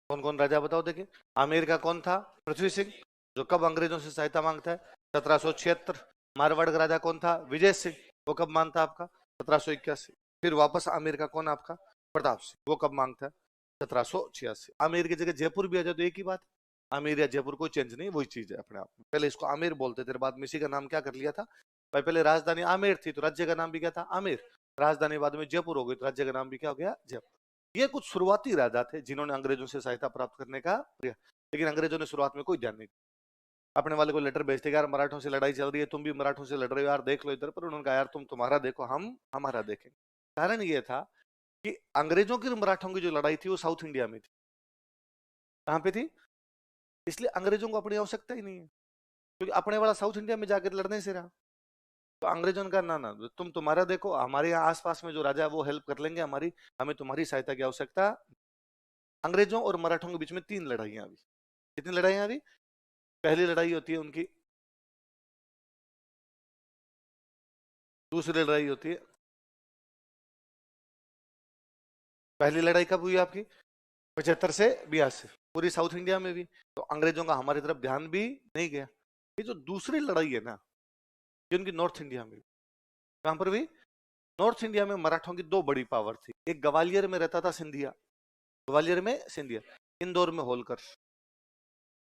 कौन कौन राजा बताओ देखिए। आमेर का कौन था? पृथ्वी सिंह, जो कब अंग्रेजों से सहायता मांगता है? 1776। मारवाड़ का राजा कौन था? विजय सिंह, वो कब मानता आपका? 1781। फिर वापस आमेर का कौन आपका? प्रताप सिंह, वो कब मांगता है? 1786। आमेर की जगह जयपुर भी आ जाए तो एक ही बात, आमेर या जयपुर कोई चेंज नहीं, वही चीज है अपने आप में। पहले इसको आमेर बोलते थे, बाद में इसी का नाम क्या कर लिया था भाई, पहले राजधानी आमेर थी तो राज्य का नाम भी क्या था? आमेर। राजधानी बाद में जयपुर हो गई तो राज्य का नाम भी क्या हो गया? जयपुर। ये कुछ शुरुआती राजा थे जिन्होंने अंग्रेजों से सहायता प्राप्त करने का प्रयास, लेकिन अंग्रेजों ने शुरुआत में कोई ध्यान नहीं। अपने वाले को लेटर भेजते यार मराठों से लड़ाई चल रही है, तुम भी मराठों से लड़ रहे हो यार, देख लो इधर, पर उन्होंने कहा यार तुम तुम्हारा देखो, हम हमारा देखेंगे। कारण ये था कि अंग्रेजों की और मराठों की जो लड़ाई थी वो साउथ इंडिया में थी। कहां पे थी? इसलिए अंग्रेजों को अपनी आवश्यकता ही नहीं है, क्योंकि अपने वाला साउथ इंडिया में जाकर लड़ने से रहा। तो अंग्रेजों ने कहा ना ना, तुम तुम्हारा देखो, हमारे यहाँ आसपास में जो राजा है वो हेल्प कर लेंगे हमारी, हमें तुम्हारी सहायता की आवश्यकता। अंग्रेजों और मराठों के बीच में 3 लड़ाइयां हुई। कितनी लड़ाइयां हुई? पहली लड़ाई होती है उनकी, दूसरी लड़ाई होती है, पहली लड़ाई कब हुई आपकी? 75 से 82, पूरी साउथ इंडिया में भी। तो अंग्रेजों का हमारी तरफ ध्यान भी नहीं गया। ये जो दूसरी लड़ाई है ना, ये उनकी नॉर्थ इंडिया में। कहां पर भी? नॉर्थ इंडिया में मराठों की 2 बड़ी पावर थी। एक ग्वालियर में रहता था सिंधिया, ग्वालियर में सिंधिया, इंदौर में होलकर।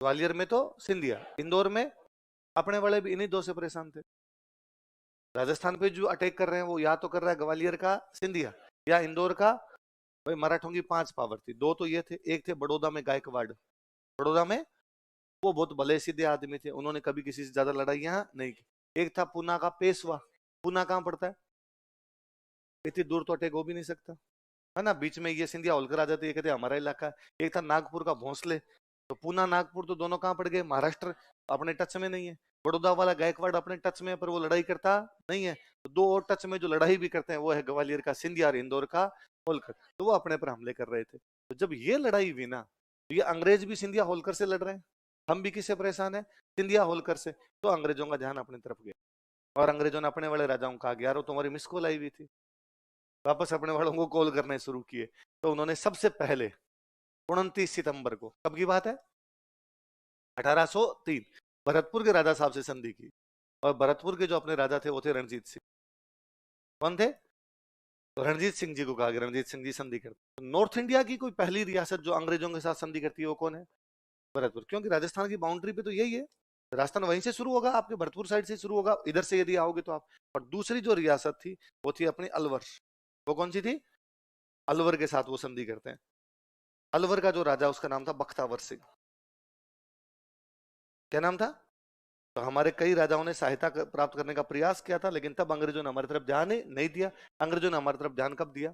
ग्वालियर में तो सिंधिया, इंदौर में अपने वाले भी इन्हीं 2 से परेशान थे। राजस्थान पे जो अटैक कर रहे हैं वो या तो कर रहा है ग्वालियर का सिंधिया या इंदौर का। भाई मराठों की 5 पावर थी, 2 तो ये थे, एक थे बड़ौदा में गायकवाड़। बड़ौदा में वो बहुत भले सीधे आदमी थे, उन्होंने कभी किसी से ज्यादा लड़ाइयां नहीं की। एक था पूना का पेशवा। पूना कहाँ पड़ता है? इतनी दूर तो अटैक हो भी नहीं सकता, है ना, बीच में ये सिंधिया होलकर आ जाते, ये कहते हमारा इलाका है। एक था नागपुर का भोंसले। तो पूना नागपुर तो दोनों कहाँ पड़ गए? महाराष्ट्र, अपने टच में नहीं है। बड़ौदा वाला गायकवाड़ अपने टच में है पर वो लड़ाई करता नहीं है। तो 2 और टच में जो लड़ाई भी करते हैं वो है ग्वालियर का सिंधिया और इंदौर का होलकर, तो वो अपने पर हमले कर रहे थे। तो जब ये लड़ाई हुई ना, तो ये अंग्रेज भी सिंधिया होलकर से लड़ रहे हैं, हम भी किससे परेशान है? सिंधिया होलकर से। तो अंग्रेजों का ध्यान अपनी तरफ गया, और अंग्रेजों ने अपने वाले राजाओं को कहा यार वो तुम्हारी मिस कॉल आई हुई थी, वापस अपने वालों को कॉल करने शुरू किए। तो उन्होंने सबसे पहले 29 सितंबर को, कब की बात है? 1803, भरतपुर के राजा साहब से संधि की। और भरतपुर के जो अपने राजा थे वो थे रणजीत सिंह। कौन थे? तो रणजीत सिंह जी को कहा कि रणजीत सिंह जी संधि करते। तो नॉर्थ इंडिया की कोई पहली रियासत जो अंग्रेजों के साथ संधि करती है वो कौन है? भरतपुर, क्योंकि राजस्थान की बाउंड्री पे तो यही है। राजस्थान वहीं से शुरू होगा, आपके भरतपुर साइड से शुरू होगा, इधर से यदि आओगे तो आप। और दूसरी जो रियासत थी वो थी अपनी अलवर। वो कौन सी थी? अलवर के साथ वो संधि करते हैं। अलवर का जो राजा उसका नाम था बख्तावर सिंह। क्या नाम था? तो हमारे कई राजाओं ने सहायता प्राप्त करने का प्रयास किया था, लेकिन तब अंग्रेजों ने हमारी तरफ ध्यान ही नहीं दिया। अंग्रेजों ने हमारी तरफ ध्यान कब दिया?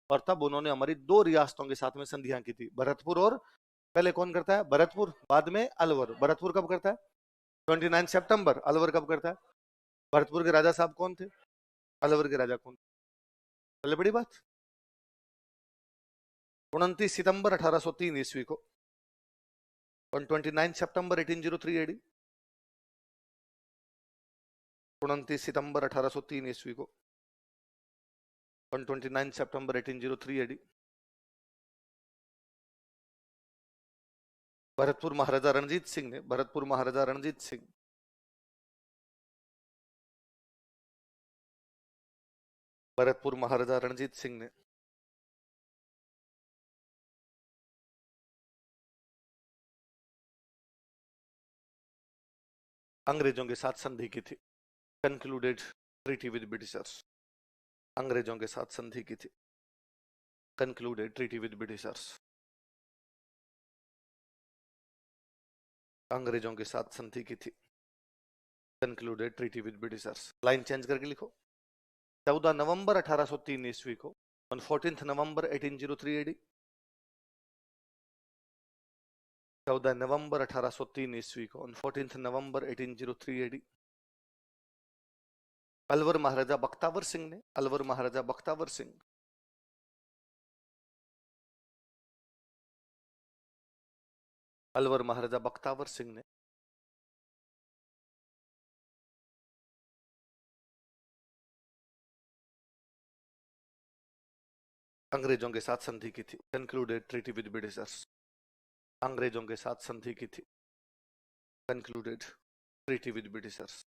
और तब उन्होंने हमारी 2 रियासतों के साथ में संधियां की थी, भरतपुर और, पहले कौन करता है? भरतपुर, बाद में अलवर। भरतपुर कब करता है? 29 सितंबर। अलवर कब करता है? भरतपुर के राजा साहब कौन थे? अलवर के राजा कौन? पहले बड़ी बात, 29 सितंबर 1803 ईस्वी को, on 29 सितंबर 1803 एडी, 29 सितंबर 1803 ईस्वी को, on 29 सितंबर 1803 एडी, भरतपुर महाराजा रणजीत सिंह ने, भरतपुर महाराजा रणजीत सिंह, भरतपुर महाराजा रणजीत सिंह ने अंग्रेजों के साथ संधि की थी, कंक्लूडेड ट्रीटी विद ब्रिटिशर्स। अंग्रेजों के साथ संधि की थी, कंक्लूडेड ट्रीटी विद ब्रिटिशर्स। अंग्रेजों के साथ संधि की थी, concluded treaty with Britishers. Line change करके लिखो। 14 नवंबर 1803 ईस्वी को, on 14 नवंबर 1803 एडी, 14 नवंबर 1803 ईस्वी को, on 14 नवंबर 1803 एडी, अलवर महाराजा बख्तावर सिंह ने, अलवर महाराजा बख्तावर सिंह, अलवर महाराजा बख्तावर सिंह ने अंग्रेजों के साथ संधि की थी, कंक्लूडेड ट्रीटी विद ब्रिटिशर्स। अंग्रेजों के साथ संधि की थी, कंक्लूडेड ट्रीटी विद ब्रिटिशर्स।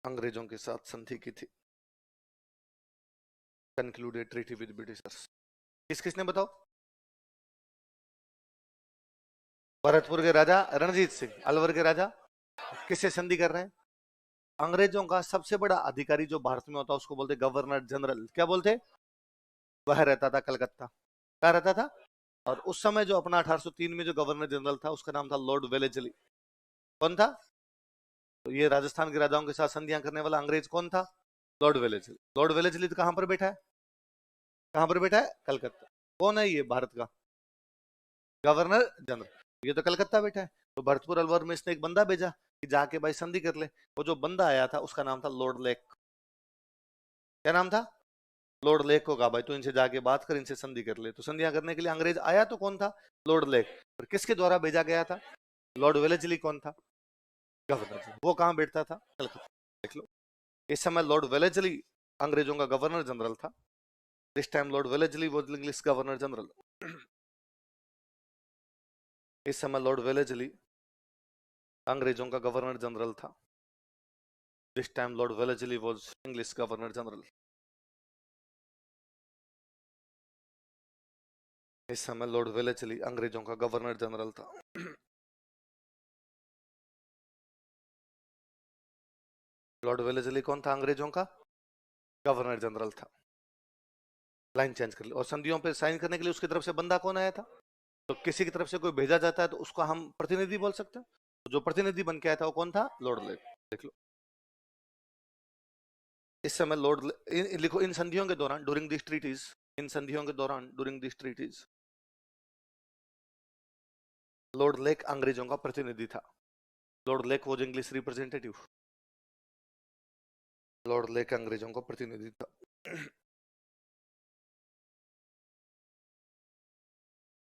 अंग्रेजों के साथ संधि की थी, कंक्लूडेड ट्रीटी विद ब्रिटिशर्स। किसने बताओ? भरतपुर के राजा रणजीत सिंह। अलवर के राजा किससे संधि कर रहे हैं? अंग्रेजों का सबसे बड़ा अधिकारी जो भारत में होता है उसको बोलते गवर्नर जनरल। क्या बोलते? वह रहता था कलकत्ता। क्या रहता था? और उस समय जो अपना 1803 में जो गवर्नर जनरल था उसका नाम था लॉर्ड वेलेस्ली। कौन था? तो ये राजस्थान के राजाओं के साथ संधियां करने वाला अंग्रेज कौन था? Lord Wellesley. लॉर्ड वेलेस्ली तो कहां पर बैठा है? कहां पर बैठा है? कलकत्ता। कौन है ये भारत का गवर्नर जनरल? ये तो कलकत्ता बैठा है। तो भरतपुर अलवर में इसने एक बंदा भेजा कि जाके भाई संधि कर ले। वो जो बंदा आया था उसका नाम था लॉर्ड लेक। क्या नाम था? लॉर्ड लेक को कहा भाई तू इनसे जाके बात कर, इनसे संधि कर ले। तो संधियां करने के लिए अंग्रेज आया तो कौन था? Lord lake. और किसके द्वारा भेजा गया था? लॉर्ड वेलेस्ली कौन था? गवर्नर। वो कहां बैठता था? कलकत्ता। देख लो, इस समय लॉर्ड वेलेस्ली अंग्रेजों का गवर्नर जनरल था। This time Lord Wellesley was English governor general. इस समय लॉर्ड वेलेस्ली अंग्रेजों का गवर्नर जनरल था। This time Lord Wellesley was English governor general. इस समय लॉर्ड वेलेस्ली अंग्रेजों का गवर्नर जनरल था। लॉर्ड वेलेस्ली कौन था? अंग्रेजों का गवर्नर जनरल था। लाइन चेंज कर ली। और संधियों पे साइन करने के लिए उसकी तरफ से बंदा कौन आया था? तो किसी की तरफ से कोई भेजा जाता है तो उसको हम प्रतिनिधि बोल सकते हैं। तो जो प्रतिनिधि बन के आया था वो कौन था? Lord Lake. देख लो, इस समय लिखो इन संधियों के दौरान ड्यूरिंग दिस ट्रीटीज, इन संधियों के दौरान during this treaties Lord Lake अंग्रेजों का प्रतिनिधि था। Lord Lake was English representative. Lord Lake अंग्रेजों का प्रतिनिधि था।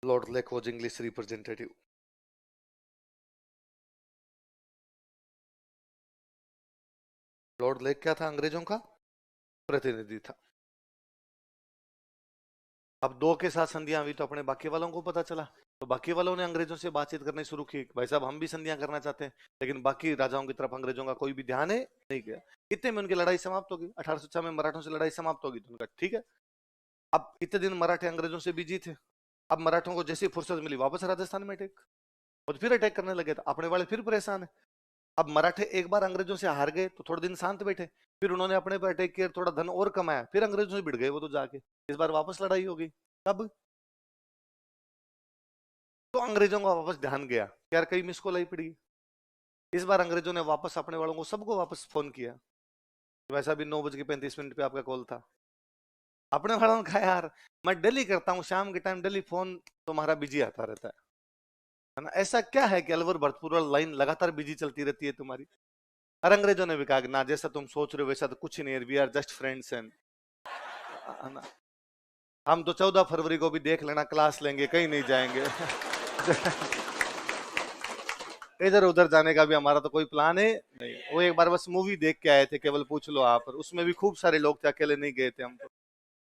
Lord Lake was English representative. Lord Lake क्या था? अंग्रेजों का प्रतिनिधि था। अब दो के साथ संधियां हुई तो अपने बाकी वालों को पता चला, तो बाकी वालों ने अंग्रेजों से बातचीत करनी शुरू की। भाई साहब हम भी संधियां करना चाहते हैं। लेकिन बाकी राजाओं की तरफ अंग्रेजों का कोई भी ध्यान है नहीं गया। इतने में उनकी लड़ाई समाप्त होगी। 1806 में मराठों से लड़ाई समाप्त होगी। तो उनका ठीक है। अब इतने दिन मराठे अंग्रेजों से बिजी थे। अब मराठों को जैसी फुर्सत मिली वापस राजस्थान में अटैक, और फिर अटैक करने लगे। तो अपने वाले फिर परेशान है। अब मराठे एक बार अंग्रेजों से हार गए तो थोड़े दिन शांत बैठे, फिर उन्होंने अपने पर अटैक किया, थोड़ा धन और कमाया, फिर अंग्रेजों से भिड़ गए वो तो जाके। इस बार वापस लड़ाई हो गई। कब? तो अंग्रेजों का वापस ध्यान गया कि यार कई मिस कॉल आई पड़ी। इस बार अंग्रेजों ने वापस अपने वालों को सबको वापस फोन किया। वैसा भी 9:35 पे आपका कॉल था। अपने वालों ने कहा यार मैं डेली करता हूँ, शाम के टाइम डेली फोन तुम्हारा बिजी आता रहता है ना। ऐसा क्या है कि अलवर भरतपुर लाइन लगातार बिजी चलती रहती है तुम्हारी? और अंग्रेजों ने भी कहा कि ना जैसा तुम सोच रहे हो वैसा तो कुछ ही नहीं है, we are just friends and हम तो 14 फरवरी को भी देख लेना क्लास लेंगे, कहीं नहीं जाएंगे। इधर उधर जाने का भी हमारा तो कोई प्लान है नहीं। वो एक बार बस मूवी देख के आए थे, केवल पूछ लो आप, उसमें भी खूब सारे लोग थे, अकेले नहीं गए थे हम तो।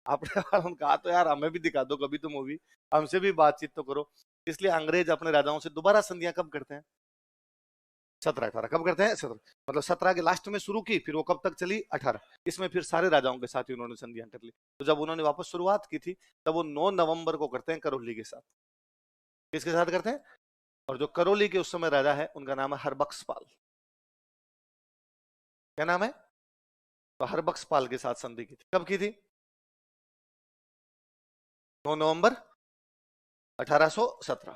आपने हम कहा तो यार हमें भी दिखा दो कभी तो मूवी, हमसे भी बातचीत तो करो। इसलिए अंग्रेज अपने राजाओं से दोबारा संधियां कब करते हैं? 17-18 कब करते हैं? 17 मतलब 17 के लास्ट में शुरू की, फिर वो कब तक चली? 18। इसमें फिर सारे राजाओं के साथ ही उन्होंने संधियां कर ली। तो जब उन्होंने वापस शुरुआत की थी तब वो 9 नवंबर को करते हैं करौली के साथ। किसके साथ करते हैं? और जो करौली के उस समय राजा है उनका नाम है हरबख्श पाल। क्या नाम है? तो हरबख्श पाल के साथ संधि की थी। कब की थी? 9 नवंबर 1817।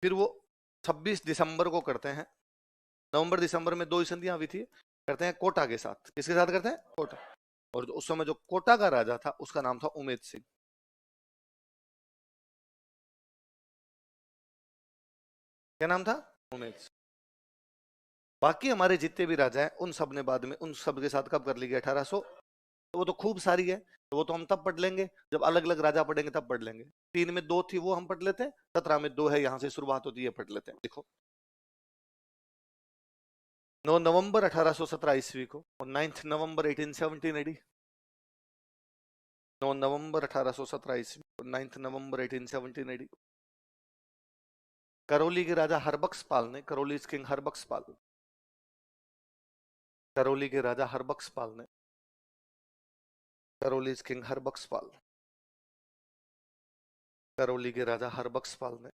फिर वो 26 दिसंबर को करते हैं। नवंबर दिसंबर में दो ही संधियां हुई थी। करते हैं कोटा के साथ। किसके साथ करते हैं? कोटा। और उस समय जो कोटा का राजा था उसका नाम था उमेद सिंह। क्या नाम था? उमेद सिंह। बाकी हमारे जितने भी राजा हैं उन सब ने बाद में उन सब के साथ कब कर ली गई? 1800। तो वो तो खूब सारी है, तो वो तो हम तब पढ़ लेंगे जब अलग अलग राजा पढ़ेंगे तब पढ़ लेंगे। 3 में 2 थी वो हम पढ़ लेते हैं, 17 में 2 है, यहाँ से शुरुआत होती है, पढ़ लेते हैं। देखो 9 नवंबर 1817 ईस्वी को और 9 नवंबर 1817 एडी। 9 नवंबर 1817 ईस्वी, 9 नवंबर 1879 करौली के राजा हरबक्सपाल ने, करौली किंग हरबक्सपाल, करौली के राजा हरबक्सपाल ने, करौली किंग हरबक्सपाल, करौली के राजा हरबक्सपाल ने,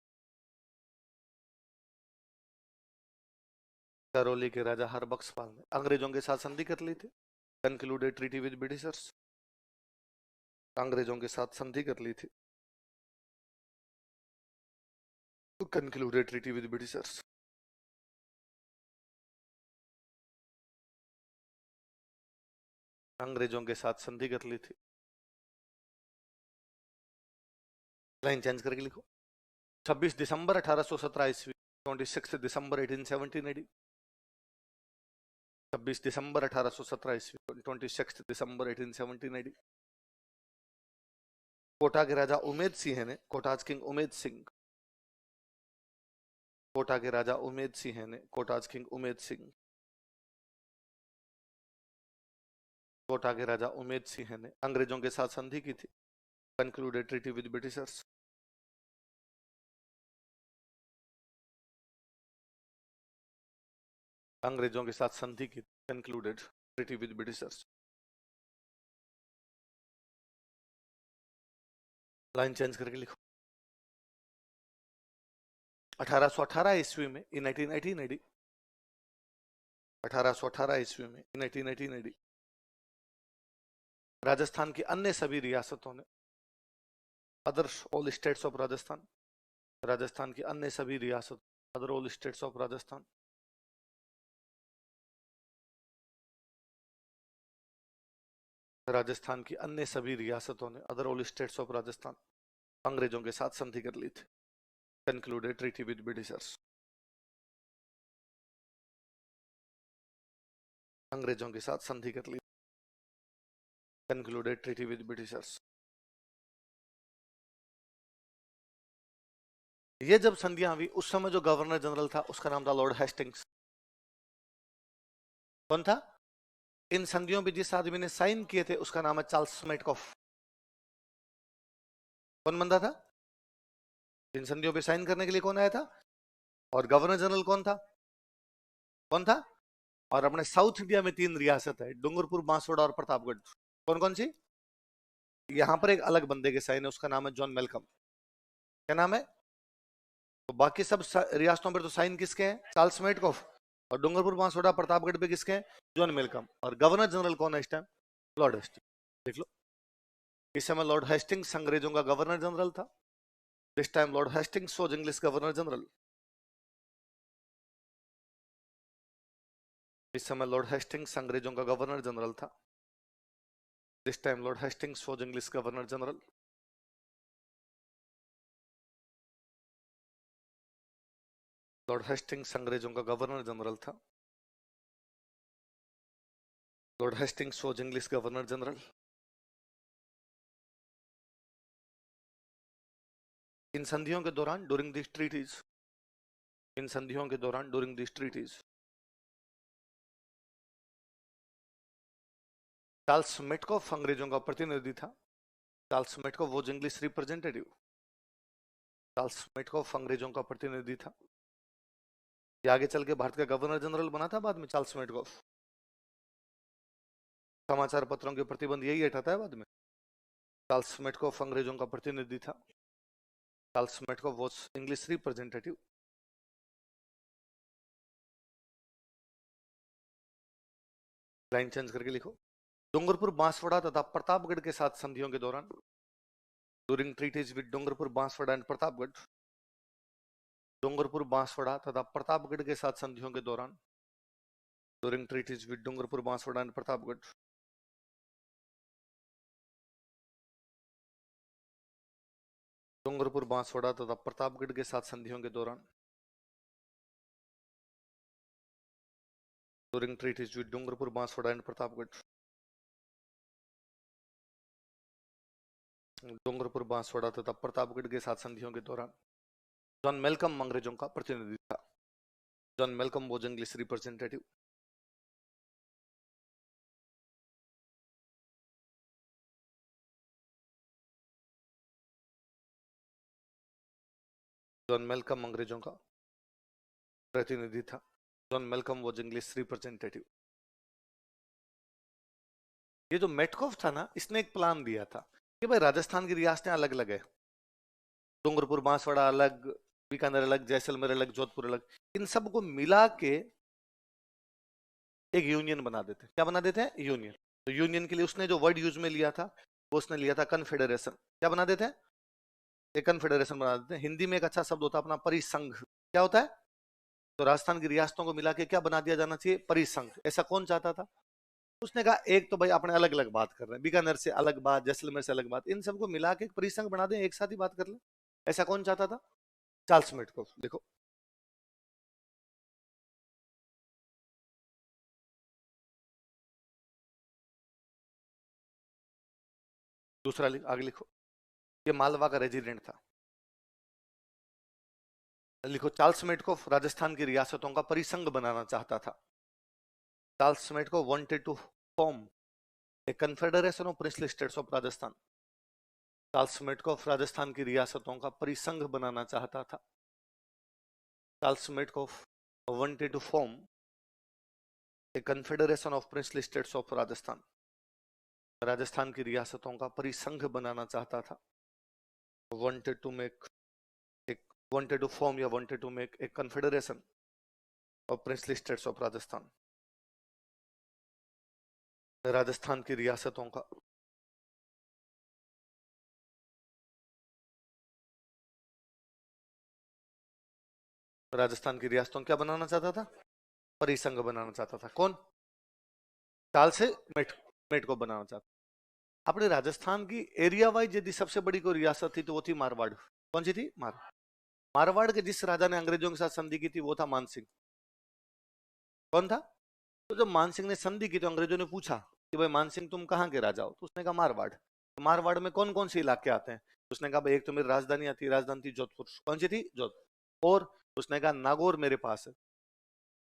करौली के राजा हरबक्सपाल ने अंग्रेजों के साथ संधि कर ली थी, कंक्लूडेड ट्रीटी विद ब्रिटिशर्स, अंग्रेजों के साथ संधि कर ली थी, तो कंक्लूडेड ट्रीटी विद ब्रिटिशर्स, अंग्रेजों के साथ संधि कर ली थी। लाइन चेंज करके लिखो, 26 दिसंबर 1817 ईस्वी, 26 दिसंबर 1879, 26 दिसंबर 1817 ईस्वी, 26 दिसंबर 1879 कोटा के राजा उमेद सिंह ने, कोटाज किंग उमेद सिंह, कोटा के राजा उमेद सिंह ने, कोटाज किंग उमेद सिंह, कोटा के राजा उमेद सिंह ने अंग्रेजों के साथ संधि की थी, कंक्लूडेड ट्रीटी विद ब्रिटिशर्स, अंग्रेजों के साथ संधि की, concluded treaty with Britishers. Line change करके लिखो, 1818 ईस्वी में, इन 1880, 1818 ईस्वी में, इन 1880 राजस्थान की अन्य सभी रियासतों ने, other all states of Rajasthan, Rajasthan की अन्य सभी रियासत, other all states of Rajasthan, Rajasthan की अन्य सभी रियासतों ने, other all states of Rajasthan, अंग्रेजों के साथ संधि कर ली थी, कंक्लूडेड ट्रीटी विद ब्रिटिशर्स, अंग्रेजों के साथ संधि कर ली, कंक्लूडेड ट्रीटी विद ब्रिटिशर्स। ये जब संधियां हुई उस समय जो गवर्नर जनरल था उसका नाम था लॉर्ड हेस्टिंग्स। कौन था? इन संधियों पे जिस आदमी ने साइन किए थे उसका नाम है चार्ल्स मेटकॉफ। कौन बंदा था? इन संधियों पे साइन करने के लिए कौन आया था? और गवर्नर जनरल कौन था? कौन था? और अपने साउथ इंडिया में 3 रियासत है, डूंगरपुर, बांसवाड़ा और प्रतापगढ़। कौन कौन सी? यहां पर एक अलग बंदे के साइन है, उसका नाम है जॉन मेलकम। क्या नाम है? तो बाकी सब रियासतों पर तो साइन किसके हैं? Charles Metcalfe. और डूंगरपुर, बांसवाड़ा, प्रतापगढ़ पे किसके हैं? John Malcolm. और गवर्नर जनरल कौन है इस टाइम? Lord Hastings. देख लो, इस समय लॉर्ड हेस्टिंग्स अंग्रेजों का गवर्नर जनरल था। This time Lord Hastings was English governor general. इस समय लॉर्ड हेस्टिंग्स अंग्रेजों का गवर्नर जनरल था। This time Lord Hastings was English governor general. Lord Hastings अंग्रेजों का गवर्नर जनरल था। Lord Hastings was English governor general. इन संधियों के दौरान, ड्यूरिंग दिस ट्रीटीज, इन संधियों के दौरान, during this treaties, Charles Metcalfe अंग्रेजों का प्रतिनिधि था। Charles Metcalfe was English representative. Charles Metcalfe अंग्रेजों का प्रतिनिधि था। ये आगे चल के भारत का गवर्नर जनरल बना था बाद में, चार्ल्स मेटकॉफ। समाचार पत्रों के प्रतिबंध यही हटाता है बाद में। चार्ल्स मेटकॉफ अंग्रेजों का प्रतिनिधि था। Charles Metcalfe was English representative. Line change करके लिखो, डूंगरपुर, बांसवाड़ा तथा प्रतापगढ़ के साथ संधियों के दौरान, during treaties with Dungarpur, Banswara and Pratapgarh, Dungarpur, Banswara तथा प्रतापगढ़ के साथ संधियों के दौरान, during treaties with Dungarpur, Banswara and Pratapgarh, Dungarpur, Banswara तथा प्रतापगढ़ के साथ संधियों के दौरान, during treaties with Dungarpur, Banswara and Pratapgarh, Dungarpur, Banswara तथा प्रतापगढ़ के साथ संधियों के दौरान जॉन मेलकम अंग्रेजों का प्रतिनिधि था। John Malcolm was English representative. John Malcolm अंग्रेजों का प्रतिनिधि था। John Malcolm was English representative. ये जो मेटकॉफ था ना, इसने एक प्लान दिया था कि भाई राजस्थान की रियासतें अलग अलग है, डूंगरपुर बांसवाड़ा अलग, बीकानेर अलग, जैसलमेर अलग, जोधपुर अलग, इन सबको मिला के एक यूनियन बना देते। क्या बना देते हैं? यूनियन। तो यूनियन के लिए उसने जो वर्ड यूज में लिया था वो उसने लिया था कन्फेडरेशन। क्या बना देते हैं? एक कन्फेडरेशन बना देते हैं। हिंदी में एक अच्छा शब्द होता है अपना परिसंघ। क्या होता है? तो राजस्थान की रियासतों को मिला के क्या बना दिया जाना चाहिए? परिसंघ। ऐसा कौन चाहता था? उसने कहा एक तो भाई अपने अलग अलग बात कर रहे हैं, बीकानेर से अलग बात, जैसलमेर से अलग बात, इन सबको मिला के एक परिसंघ बना दें, एक साथ ही बात कर ले। ऐसा कौन चाहता था? Charles Metcalfe. देखो दूसरा आगे लिखो। ये मालवा का रेजिडेंट था। लिखो चार्ल्स मेटकॉफ राजस्थान की रियासतों का परिसंघ बनाना चाहता था। Charles Metcalfe wanted to form a confederation of princely states of Rajasthan. Charles Metcalfe Rajasthan की रियासतों का परिसंघ बनाना चाहता था। Charles Metcalfe wanted to form a confederation of princely states of Rajasthan. Rajasthan की रियासतों का परिसंघ बनाना चाहता था। वांटेड टू मेक एक वांटेड टू फॉर्म या wanted to make a confederation of princely states of Rajasthan. Rajasthan की रियासतों का राजस्थान की रियासतों क्या बनाना चाहता था? परिसंघ बनाना चाहता था। कौन? चार्ल्स मेट को बनाना चाहता। अपने राजस्थान की एरिया वाइज यदि सबसे बड़ी कोई रियासत थी तो वो थी मारवाड़। कौन सी थी? मारवाड़ के जिस राजा ने अंग्रेजों के साथ संधि की थी वो था मानसिंह। कौन था? तो जब मानसिंह ने संधि की तो अंग्रेजों ने पूछा कि भाई मानसिंह तुम कहाँ के राजा हो? तो उसने कहा मारवाड़। तो मारवाड़ में कौन कौन से इलाके आते हैं? उसने कहा भाई एक तो मेरी राजधानी आती है, राजधानी थी जोधपुर। कौन सी थी? जोधपुर। और उसने कहा नागौर मेरे पास है,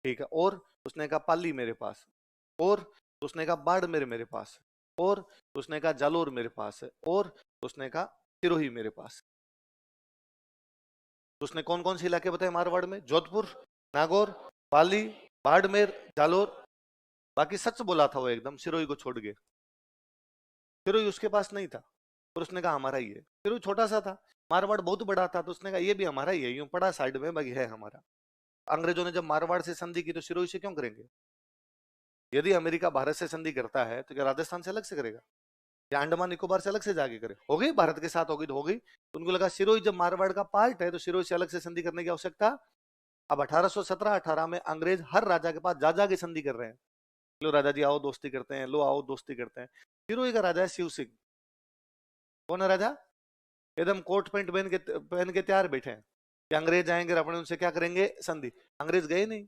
ठीक है। और उसने कहा पाली मेरे पास। और उसने कहा बाड़मेर मेरे पास। और उसने कहा जालोर मेरे पास है। और उसने कहा सिरोही मेरे पास। तो उसने कौन कौन से इलाके बताए मारवाड़ में? जोधपुर, नागौर, पाली, बाड़मेर, जालोर। बाकी सच बोला था वो एकदम, सिरोही को छोड़ के। सिरोही उसके पास नहीं था और उसने कहा हमारा ही है। सिरोही छोटा सा था, मारवाड़ बहुत बड़ा था, तो उसने कहा ये भी हमारा ही है, यूं पड़ा साइड में, बाकी है हमारा। अंग्रेजों ने जब मारवाड़ से संधि की तो सिरोही से क्यों करेंगे? यदि अमेरिका भारत से संधि करता है तो क्या राजस्थान से अलग से करेगा या अंडमान निकोबार से अलग से जाके करे? हो गई भारत के साथ, होगी तो हो गई। उनको लगा सिरोही जब मारवाड़ का पार्ट है तो सिरोही से अलग से संधि करने की आवश्यकता। अब 1817-18 में अंग्रेज हर राजा के पास जा जाके संधि कर रहे हैं। लो राजा जी आओ दोस्ती करते हैं, लो आओ दोस्ती करते हैं। सिरोही का राजा है शिव सिंह। कौन है राजा? एकदम कोट पैंट पहन के तैयार बैठे हैं कि अंग्रेज आएंगे और अपने उनसे क्या करेंगे? संधि। अंग्रेज गए नहीं।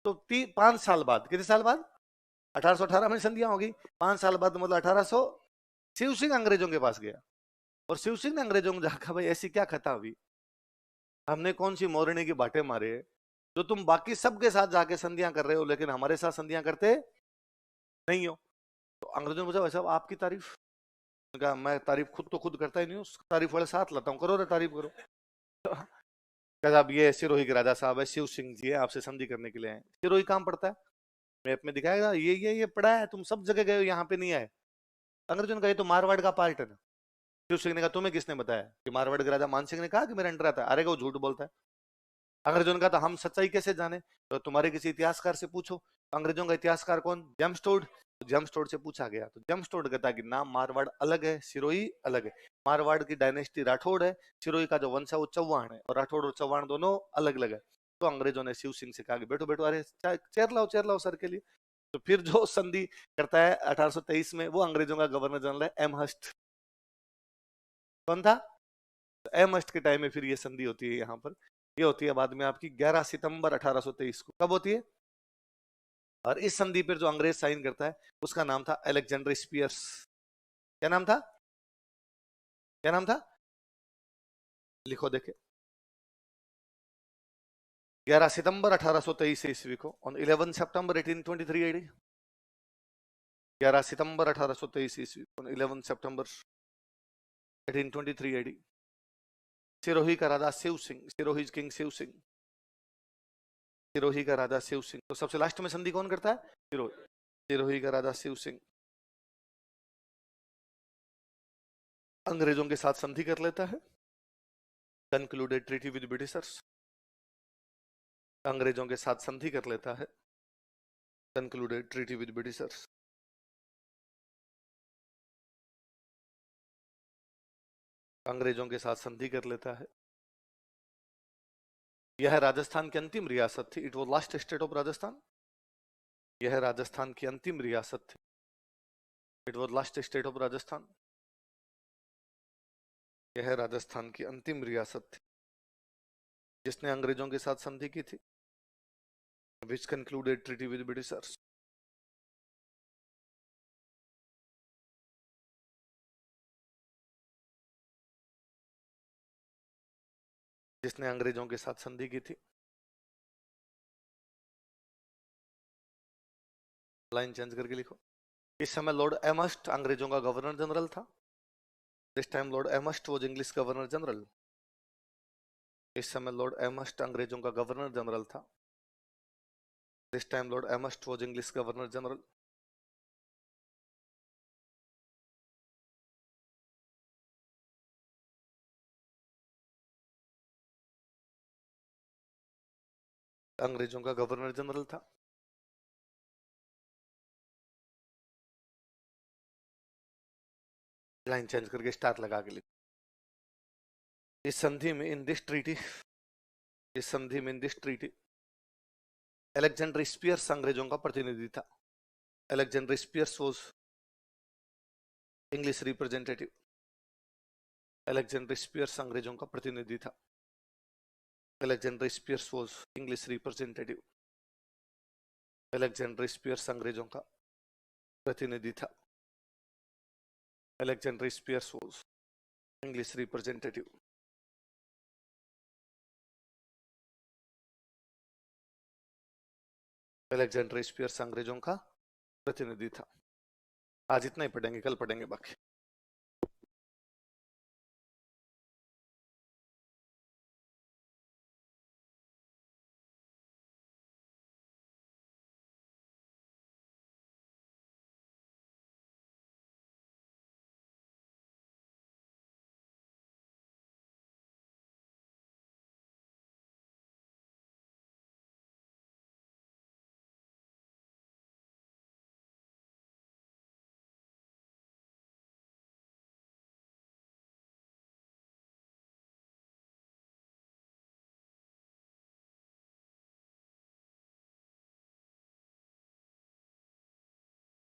तो 5 साल बाद, कितने साल बाद? 1818 में संधियां होगी। 5 साल बाद मतलब 1800, शिव सिंह अंग्रेजों के पास गया और शिव सिंह ने अंग्रेजों को जाकर भाई ऐसी क्या खता हुई, हमने कौन सी मोरनी की बातें मारे जो तुम बाकी सबके साथ जाके संधियां कर रहे हो लेकिन हमारे साथ संधियां करते नहीं हो? तो अंग्रेजों ने पूछा भाई साहब आपकी तारीफ। कहा मैं तारीफ खुद तो खुद करता ही नहीं हूँ, तारीफ वाले साथ लाता हूँ, करो रे तारीफ करो। कहता अब ये सिरोही के राजा साहब है, शिव सिंह जी है, आपसे संधि करने के लिए आए। सिरोही कहाँ पड़ता है? मैप में दिखाएगा, ये पड़ा है, तुम सब जगह गए हो, यहाँ पे नहीं आए। अंग्रेजों ने कहा ये तो मारवाड़ का पार्ट है ना। शिव सिंह ने कहा तुम्हें किसने बताया कि मारवाड़ के राजा मान सिंह ने कहा कि मेरे अंडर आता है? अरे वो झूठ बोलता है। अंग्रेजों ने कहा था हम सच्चाई कैसे जाने? तो तुम्हारे किसी इतिहासकार से पूछो। अंग्रेजों का इतिहासकार कौन? James Tod. जेम्स टोड से पूछा गया तो जेम्स टोड कहता है कि नाम मारवाड़ अलग है, सिरोही अलग है। मारवाड़ की डायनेस्टी राठौड़ है, सिरोही का जो वंश है वो चौहान है, और राठौड़ और चौहान दोनों अलग अलग है। तो अंग्रेजों ने शिव सिंह से कहा कि बैठो बैठो, अरे चेयर लाओ सर के लिए। तो फिर जो संधि करता है 1823 में, वो अंग्रेजों का गवर्नर जनरल है एम हस्ट। कौन था? तो एम हस्ट के टाइम में फिर ये संधि होती है यहाँ पर। ये होती है बाद में आपकी 11 सितंबर 1823 को। कब होती है? और इस संधि पर जो अंग्रेज साइन करता है उसका नाम था अलेक्जेंडर स्पियर्स। क्या नाम था? क्या नाम था? लिखो देखे। 11 सितंबर 1823 ईस्वी को, ऑन 11 सितंबर 1823 एडी। 11 सितंबर 1823 ईस्वी, ऑन 11 सितंबर 1823 एडी। सिरोही का राजा शिव सिंह, सिरोही किंग शिव सिंह, सिरोही का राजा शिव सिंह। तो सबसे लास्ट में संधि कौन करता है? सिरोही, सिरोही का राजा शिव सिंह अंग्रेजों के साथ संधि कर लेता है, कंक्लूडेड ट्रीटी विद ब्रिटिशर्स, अंग्रेजों के साथ संधि कर लेता है, कंक्लूडेड ट्रीटी विद ब्रिटिशर्स। अंग्रेजों के साथ संधि कर लेता है। यह राजस्थान की अंतिम रियासत थी, it was last state of Rajasthan. यह राजस्थान की अंतिम रियासत थी, it was last state of Rajasthan. यह राजस्थान की अंतिम रियासत थी जिसने अंग्रेजों के साथ संधि की थी, विच कंक्लूडेड ट्रीटी विद ब्रिटिशर्स। जिसने अंग्रेजों के साथ संधि की थी। लाइन चेंज करके लिखो। इस समय लॉर्ड एमस्ट अंग्रेजों का गवर्नर जनरल था। This time Lord Amherst was English governor general. इस समय लॉर्ड एमस्ट अंग्रेजों का गवर्नर जनरल था। This time Lord Amherst was English governor general. अंग्रेजों का गवर्नर जनरल था। लाइन चेंज करके स्टार लगा के लिखो। इस संधि में, इन दिस ट्रीटी, इस संधि में, in this treaty, Alexander Spears अंग्रेजों का प्रतिनिधि था। Alexander Spears was English representative. Alexander Spears अंग्रेजों का प्रतिनिधि था। Alexander Spears was English representative. Alexander Spears अंग्रेजों का प्रतिनिधि था। Alexander Spears was English representative. Alexander Spears अंग्रेजों का प्रतिनिधि था। आज इतना ही पढ़ेंगे, कल पढ़ेंगे बाकी।